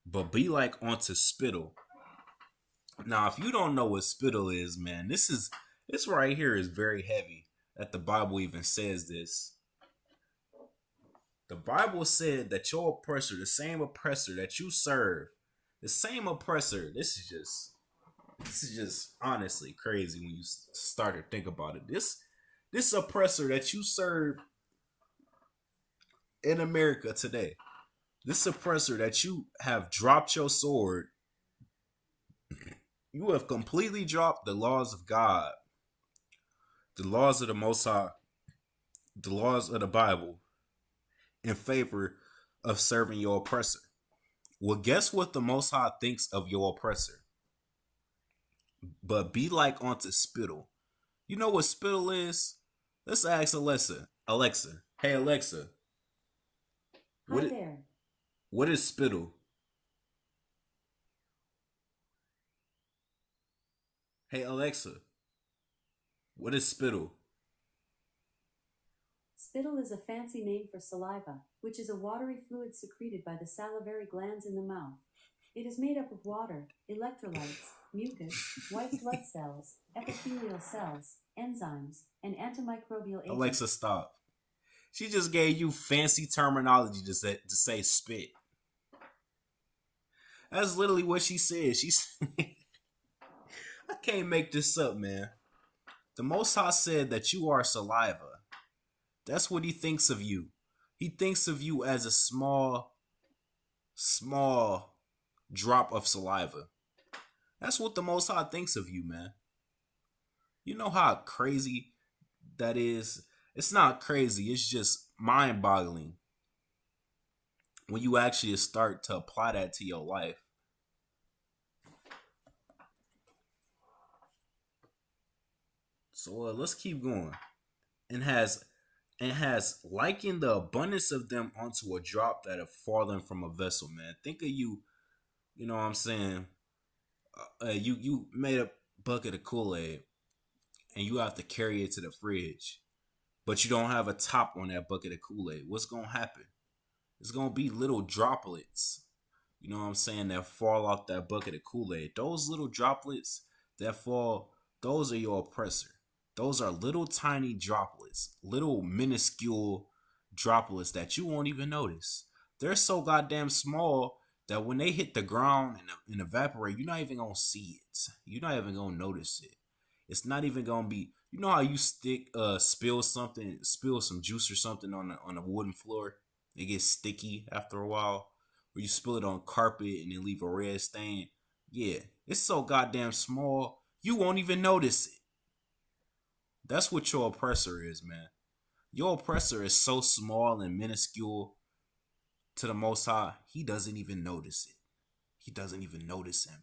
but be like unto spittle. Now, if you don't know what spittle is, man, this right here is very heavy. That the Bible even says this. The Bible said that your oppressor, the same oppressor that you serve, the same oppressor. This is just honestly crazy when you start to think about it. This oppressor that you serve in America today, this oppressor that you have dropped your sword, you have completely dropped the laws of God, the laws of the Most High, the laws of the Bible in favor of serving your oppressor. Well, guess what the Most High thinks of your oppressor? But be like unto spittle. You know what spittle is? Let's ask Alexa. Alexa, hey Alexa, Hi what is, there. what is spittle? Hey Alexa, what is spittle? Spittle is a fancy name for saliva, which is a watery fluid secreted by the salivary glands in the mouth. It is made up of water, electrolytes, mucus, white blood cells, epithelial cells, enzymes, and antimicrobial agents. Alexa, stop. She just gave you fancy terminology to say spit. That's literally what she said. I can't make this up, man. The Most High said that you are saliva. That's what he thinks of you. He thinks of you as a small, small drop of saliva. That's what the Most High thinks of you, man. You know how crazy that is? It's not crazy, it's just mind boggling when you actually start to apply that to your life. So let's keep going. And has likened the abundance of them onto a drop that have fallen from a vessel, man. Think of you, you know what I'm saying? You made a bucket of Kool-Aid and you have to carry it to the fridge, but you don't have a top on that bucket of Kool-Aid. What's gonna happen? It's gonna be little droplets, you know what I'm saying, that fall off that bucket of Kool-Aid. Those little droplets that fall, those are your oppressor. Those are little tiny droplets, little minuscule droplets that you won't even notice. They're so goddamn small that when they hit the ground and evaporate, you're not even gonna see it. You're not even gonna notice it. It's not even gonna be. You know how you spill some juice or something on a wooden floor. It gets sticky after a while. Or you spill it on carpet and then leave a red stain. Yeah, it's so goddamn small you won't even notice it. That's what your oppressor is, man. Your oppressor is so small and minuscule to the Most High, he doesn't even notice it. He doesn't even notice him.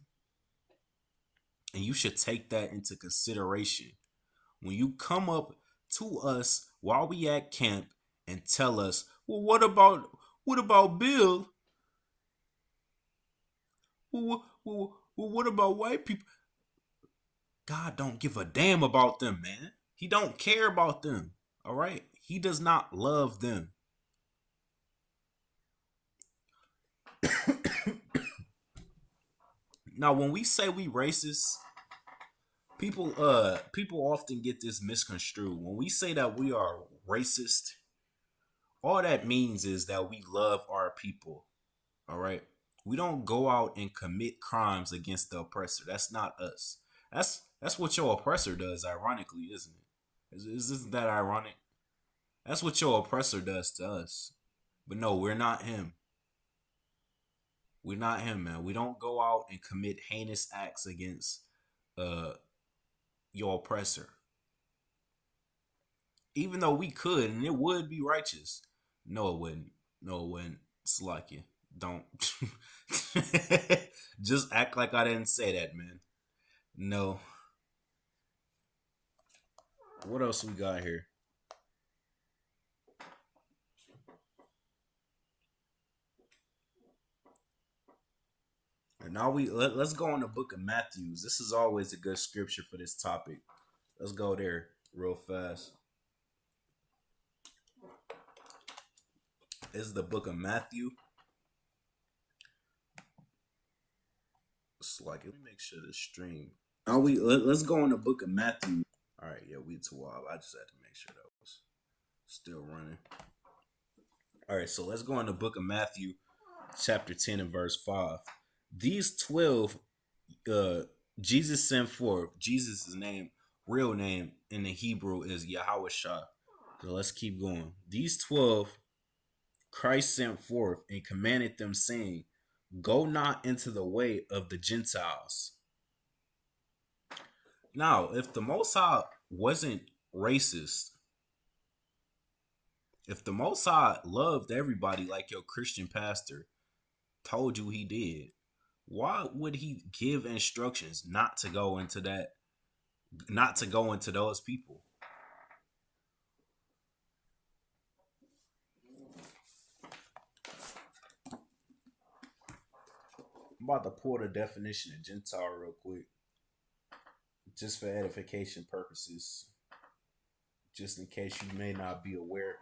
And you should take that into consideration when you come up to us while we at camp and tell us, well, what about Bill? What about white people? God don't give a damn about them, man. He don't care about them. All right? He does not love them. Now, when we say we racist, people often get this misconstrued. When we say that we are racist, all that means is that we love our people. All right? We don't go out and commit crimes against the oppressor. That's not us. That's what your oppressor does, ironically, isn't it? Isn't that ironic? That's what your oppressor does to us. But no, we're not him. We're not him, man. We don't go out and commit heinous acts against uh your oppressor. Even though we could, and it would be righteous. No, it wouldn't. No, it wouldn't. It's like you. Don't. Just act like I didn't say that, man. No. What else we got here? And now let's go on the book of Matthew. This is always a good scripture for this topic. Let's go there real fast. This is the book of Matthew. It's like, let me make sure the stream. Now let's go on the book of Matthew. All right, yeah, we too wild. I just had to make sure that was still running. All right, so let's go on the book of Matthew, chapter 10 and verse 5. These 12 Jesus sent forth. Jesus' name, real name in the Hebrew is Yahweh Shah. So let's keep going. These 12 Christ sent forth and commanded them, saying, go not into the way of the Gentiles. Now, if the Most High wasn't racist, if the Most High loved everybody like your Christian pastor, told you he did. Why would he give instructions not to go into that, not to go into those people? I'm about to pull the definition of Gentile real quick, just for edification purposes, just in case you may not be aware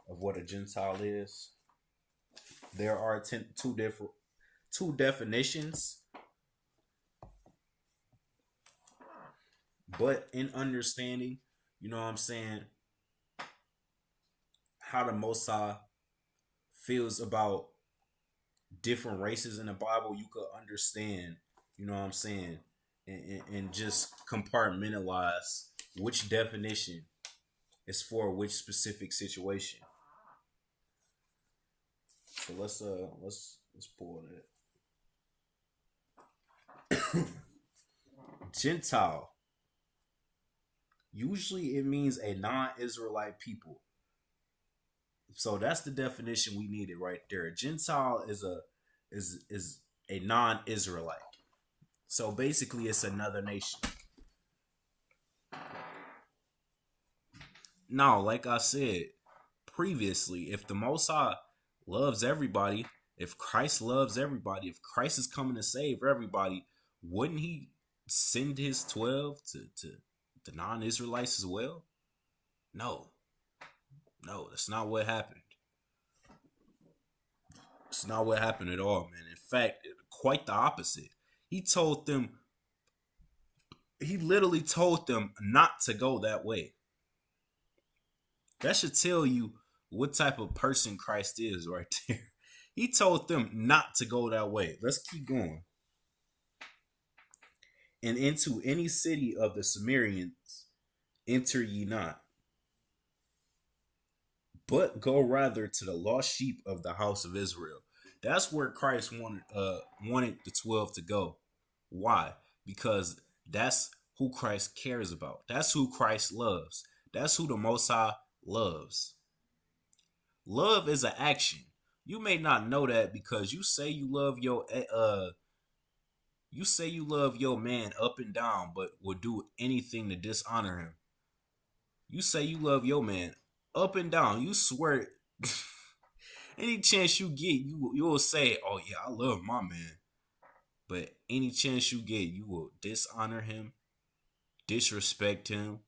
of what a Gentile is. There are two definitions, but in understanding, you know what I'm saying, how the Most High feels about different races in the Bible, you could understand, you know what I'm saying, and just compartmentalize which definition is for which specific situation. So let's pull that. Gentile. Usually it means a non-Israelite people. So that's the definition we needed right there. A Gentile is a non-Israelite. So basically it's another nation. Now, like I said previously, if the Most High loves everybody, if Christ loves everybody, if Christ is coming to save everybody, wouldn't he send his 12 to the non-Israelites as well? No. No, that's not what happened. It's not what happened at all, man. In fact, quite the opposite. He literally told them not to go that way. That should tell you what type of person Christ is right there. He told them not to go that way. Let's keep going. And into any city of the Sumerians enter ye not, but go rather to the lost sheep of the house of Israel. That's where Christ wanted the 12 to go. Why? Because that's who Christ cares about. That's who Christ loves. That's who the Most High loves. Love is an action. You may not know that because you say you love your man up and down, but will do anything to dishonor him. You say you love your man up and down. You swear any chance you get, you will say, "Oh yeah, I love my man." But any chance you get, you will dishonor him, disrespect him,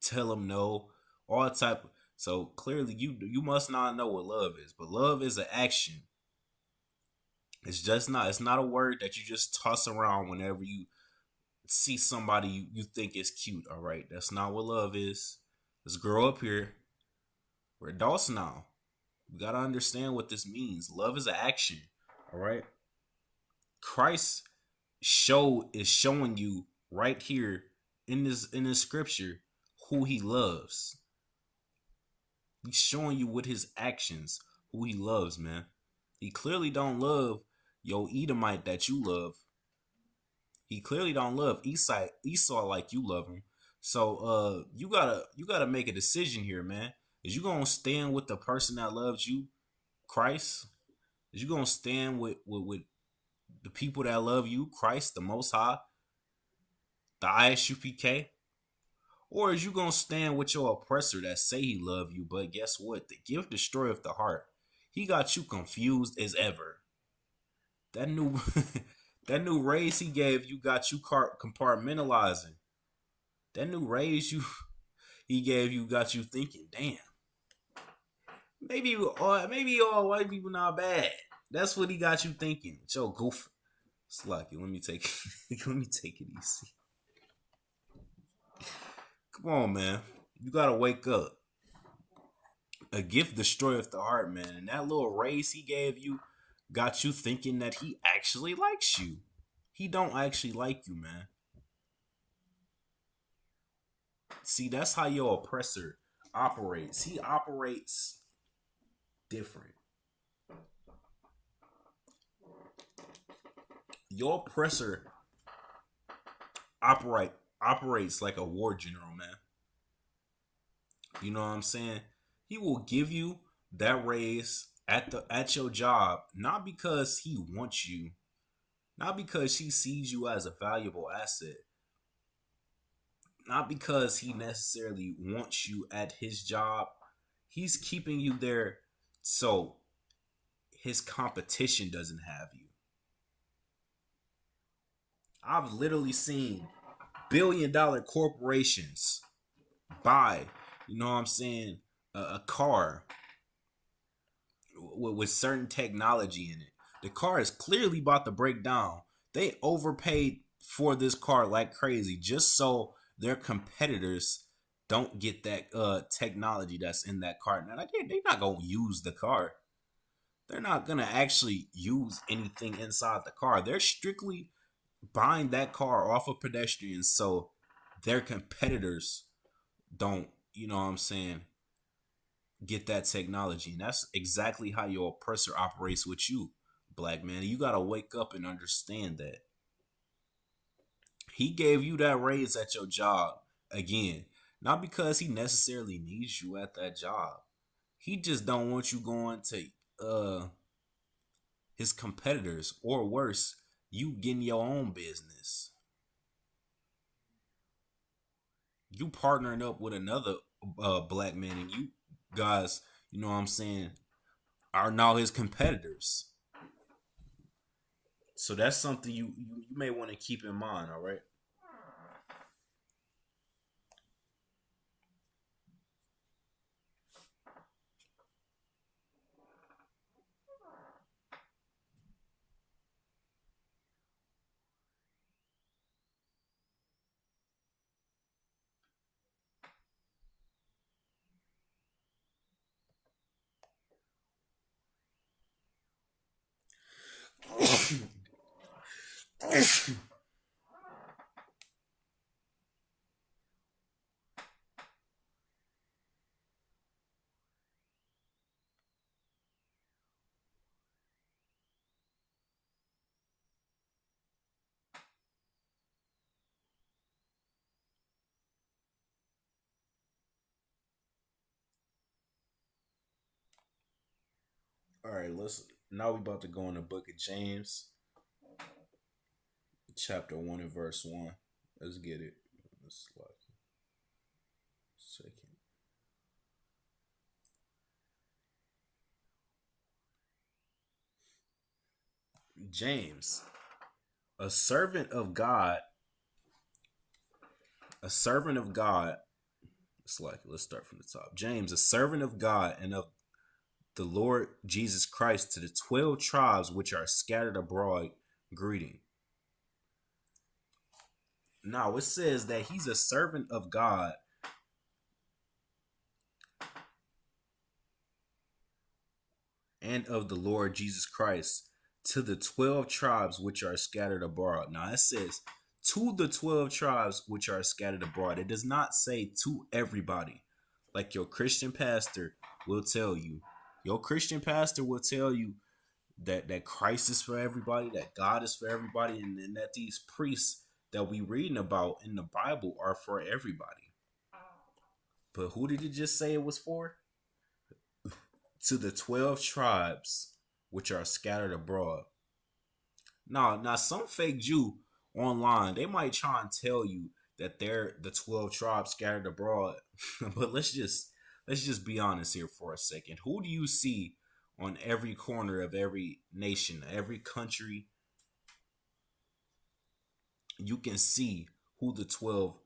tell him no, all type of. So clearly you must not know what love is. But love is an action. It's not a word that you just toss around whenever you see somebody you think is cute. All right. That's not what love is. Let's grow up here. We're adults now. We gotta understand what this means. Love is an action. All right. Christ is showing you right here in this scripture who he loves. He's showing you with his actions who he loves, man. He clearly don't love your Edomite that you love. He clearly don't love Esau like you love him. So you gotta make a decision here, man. Is you gonna stand with the person that loves you, Christ? Is you gonna stand with the people that love you, Christ, the Most High, the Isupk? Or is you gonna stand with your oppressor that say he love you, but guess what? The gift destroyeth the heart. He got you confused as ever. That new that new raise he gave you got you compartmentalizing. That new raise he gave you got you thinking, damn, maybe all white people not bad. That's what he got you thinking. Joe goof. Slucky, let me take it easy. Come on, man. You gotta wake up. A gift destroyeth the heart, man. And that little raise he gave you got you thinking that he actually likes you. He don't actually like you, man. See, that's how your oppressor operates. He operates different. Your oppressor operates like a war general, man. You know what I'm saying? He will give you that raise at your job, not because he wants you, not because he sees you as a valuable asset, not because he necessarily wants you at his job. He's keeping you there so his competition doesn't have you. I've literally seen billion-dollar corporations buy, you know what I'm saying, a car with certain technology in it. The car is clearly about to break down. They overpaid for this car like crazy just so their competitors don't get that technology that's in that car. Now they're not gonna use the car. They're not gonna actually use anything inside the car. They're strictly buying that car off of pedestrians so their competitors don't, you know what I'm saying, get that technology. And that's exactly how your oppressor operates with you, black man. You gotta wake up and understand that. He gave you that raise at your job again, not because he necessarily needs you at that job. He just don't want you going to his competitors, or worse, you getting your own business. You partnering up with another black man, and you guys, you know what I'm saying, are now his competitors. So that's something you may want to keep in mind. All right. All right, let's now we about to go in the book of James, chapter 1 and verse 1. Let's get it. Let's like second. James, a servant of God, a servant of God. Let's start from the top. James, a servant of God and of the Lord Jesus Christ, to the 12 tribes which are scattered abroad, greeting. Now it says that he's a servant of God and of the Lord Jesus Christ to the 12 tribes which are scattered abroad. Now it says to the 12 tribes which are scattered abroad. It does not say to everybody, like your Christian pastor will tell you. Your Christian pastor will tell you that Christ is for everybody, that God is for everybody, and that these priests that we reading about in the Bible are for everybody. But who did it just say it was for? To the 12 tribes which are scattered abroad. Now some fake Jew online, they might try and tell you that they're the 12 tribes scattered abroad. But let's just be honest here for a second. Who do you see on every corner of every nation, every country? You can see who the 12,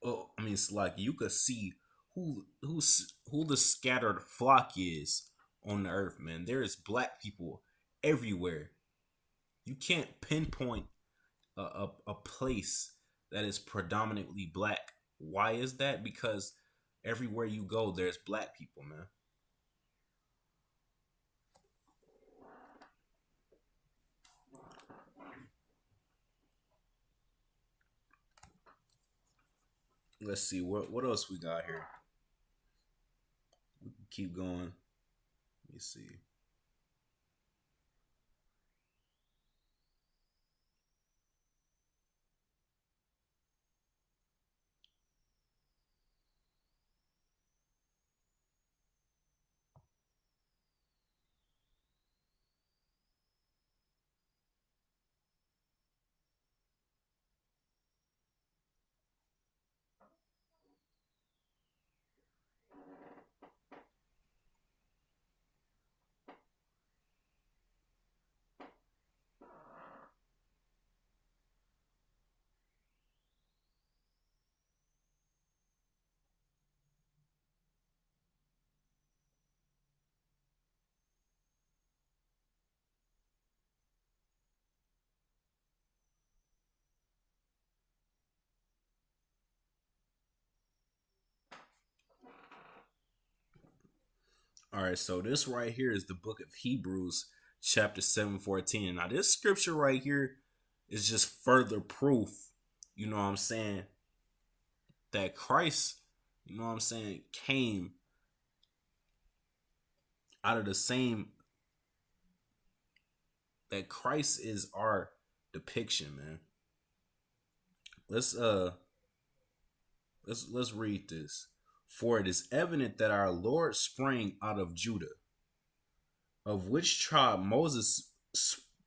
oh, I mean, it's like you could see who the scattered flock is on the earth, man. There is black people everywhere. You can't pinpoint a place that is predominantly black. Why is that? Because everywhere you go, there's black people, man. Let's see what else we got here. We can keep going. Let me see. All right, so this right here is the book of Hebrews, chapter 7:14. Now, this scripture right here is just further proof, you know what I'm saying, that Christ, you know what I'm saying, came out of the same, that Christ is our depiction, man. Let's let's read this. For it is evident that our Lord sprang out of Judah, of which tribe Moses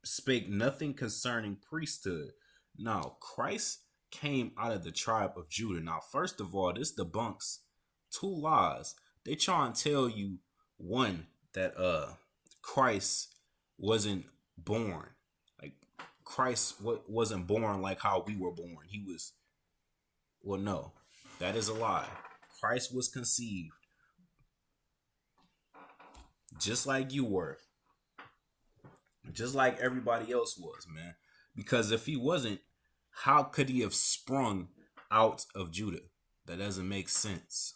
spake nothing concerning priesthood. Now, Christ came out of the tribe of Judah. Now, first of all, this debunks two lies. They try and tell you, one, that Christ wasn't born. Like, Christ wasn't born like how we were born. He was, well, no, that is a lie. Christ was conceived just like you were, just like everybody else was, man. Because if he wasn't, how could he have sprung out of Judah? That doesn't make sense.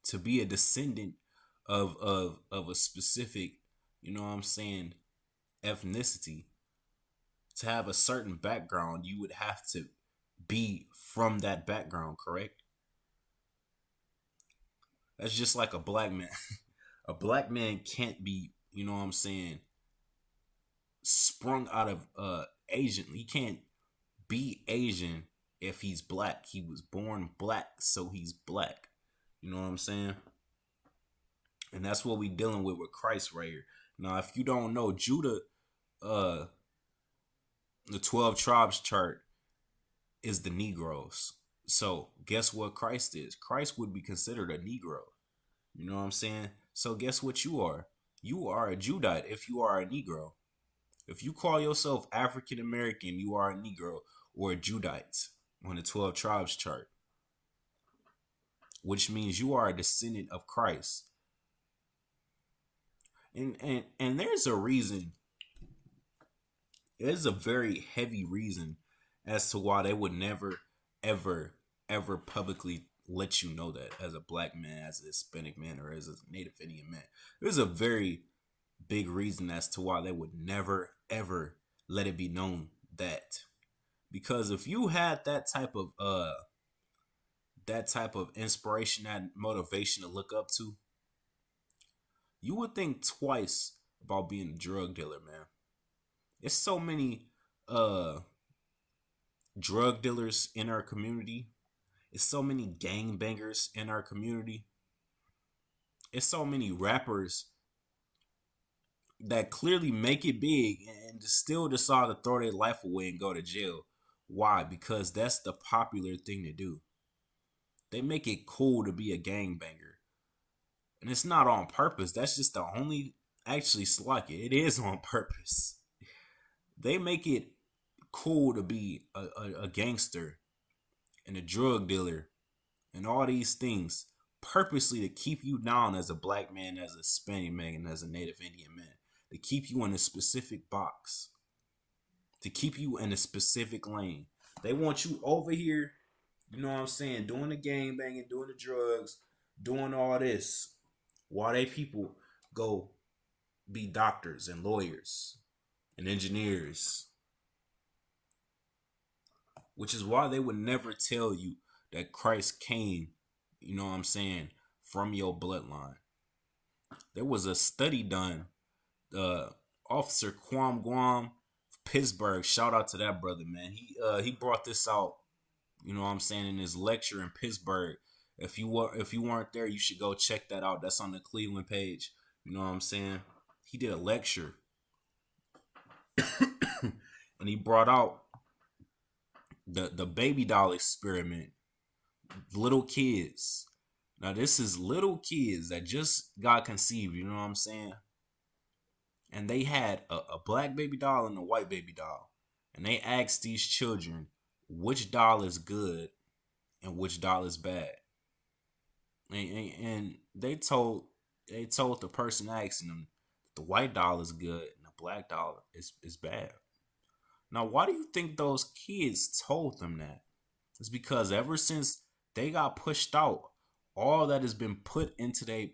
To be a descendant of a specific, you know what I'm saying, ethnicity, to have a certain background, you would have to be from that background, correct? That's just like a black man. A black man can't be, you know what I'm saying, sprung out of Asian. He can't be Asian if he's black. He was born black, so he's black. You know what I'm saying? And that's what we dealing with Christ right here. Now, if you don't know, Judah, the 12 tribes chart is the Negroes. So guess what Christ is? Christ would be considered a Negro. You know what I'm saying? So guess what you are? You are a Judite if you are a Negro. If you call yourself African American, you are a Negro or a Judite on the 12 tribes chart, which means you are a descendant of Christ. And there's a reason. There's a very heavy reason as to why they would never, ever, ever publicly let you know that as a black man, as a Hispanic man, or as a Native Indian man. There's a very big reason as to why they would never, ever let it be known that. Because if you had that type of inspiration, that motivation to look up to, you would think twice about being a drug dealer, man. There's so many drug dealers in our community. It's so many gangbangers in our community. It's so many rappers that clearly make it big and still decide to throw their life away and go to jail. Why? Because that's the popular thing to do. They make it cool to be a gangbanger. And it's not on purpose. That's just the only, actually, slack it. It is on purpose. They make it cool to be a gangster and a drug dealer and all these things purposely to keep you down as a black man, as a Hispanic man, and as a Native Indian man. To keep you in a specific box. To keep you in a specific lane. They want you over here, you know what I'm saying, doing the gang banging, doing the drugs, doing all this, while they people go be doctors and lawyers and engineers. Which is why they would never tell you that Christ came, you know what I'm saying, from your bloodline. There was a study done. Officer Kwam Guam, Pittsburgh. Shout out to that brother, man. He brought this out, you know what I'm saying, in his lecture in Pittsburgh. If you weren't there, you should go check that out. That's on the Cleveland page. You know what I'm saying? He did a lecture, and he brought out the baby doll experiment. Little kids. Now this is little kids that just got conceived. You know what I'm saying? And they had a black baby doll and a white baby doll. And they asked these children which doll is good and which doll is bad. And they told the person asking them the white doll is good and the black doll is bad. Now, why do you think those kids told them that? It's because ever since they got pushed out, all that has been put into their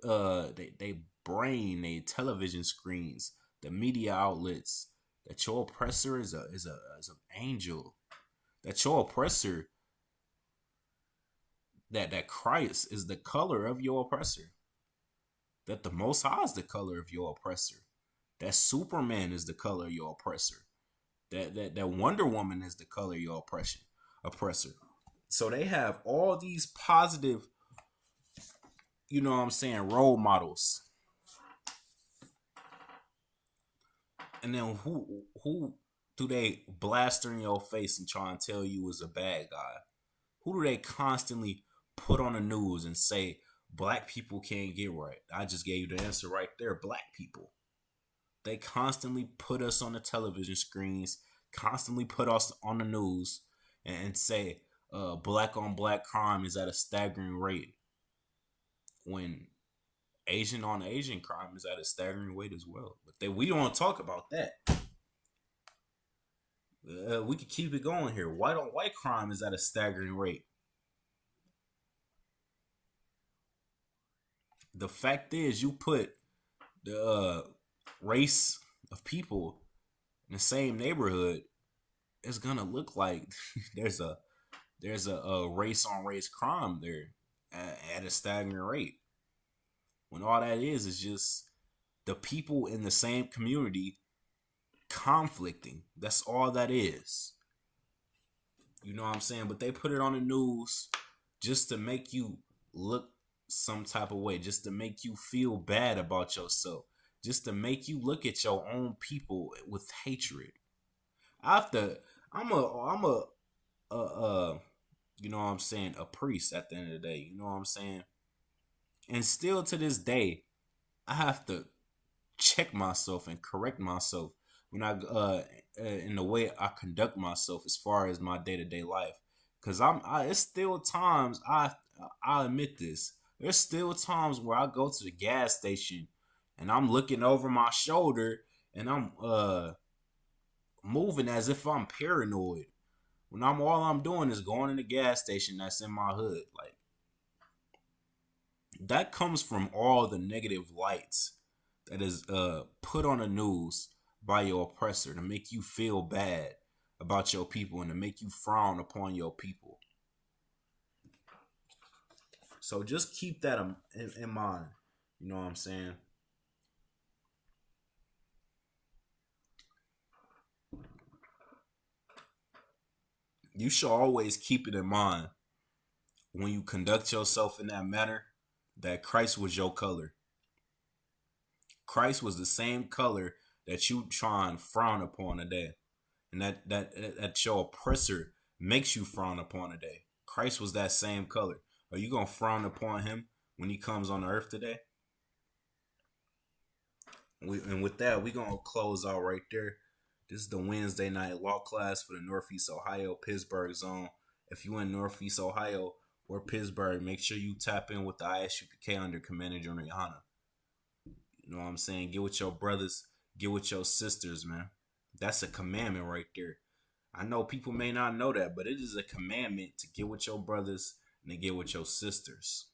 they brain, they television screens, the media outlets, that your oppressor is an angel, that your oppressor, that Christ is the color of your oppressor, that the Most High is the color of your oppressor, that Superman is the color of your oppressor, that Wonder Woman is the color of your oppressor. So they have all these positive, you know what I'm saying, role models. And then who do they blast in your face and try and tell you is a bad guy? Who do they constantly put on the news and say black people can't get right? I just gave you the answer right there. Black people. They constantly put us on the television screens, constantly put us on the news, and say black on black crime is at a staggering rate, when Asian on Asian crime is at a staggering rate as well. But we don't talk about that. We could keep it going here. White on white crime is at a staggering rate. The fact is, you put the race of people in the same neighborhood, it's gonna look like there's a race on race crime there at a staggering rate. When all that is just the people in the same community conflicting. That's all that is. You know what I'm saying? But they put it on the news just to make you look some type of way, just to make you feel bad about yourself, just to make you look at your own people with hatred. After I'm a you know what I'm saying, a priest at the end of the day. You know what I'm saying? And still to this day, I have to check myself and correct myself when I in the way I conduct myself as far as my day-to-day life. Cause it's still times I admit this. There's still times where I go to the gas station and I'm looking over my shoulder and I'm moving as if I'm paranoid. When all I'm doing is going in the gas station that's in my hood. Like, that comes from all the negative lights that is put on the news by your oppressor to make you feel bad about your people and to make you frown upon your people. So just keep that in mind. You know what I'm saying? You should always keep it in mind when you conduct yourself in that manner that Christ was your color. Christ was the same color that you try and frown upon today, and that your oppressor makes you frown upon today. Christ was that same color. Are you gonna frown upon him when he comes on the earth today? And with that, we're gonna close out right there. This is the Wednesday night law class for the Northeast Ohio Pittsburgh zone. If you in Northeast Ohio or Pittsburgh, make sure you tap in with the Isupk under Commander General Yohana. You know what I'm saying? Get with your brothers, get with your sisters, man. That's a commandment right there. I know people may not know that, but it is a commandment to get with your brothers and to get with your sisters.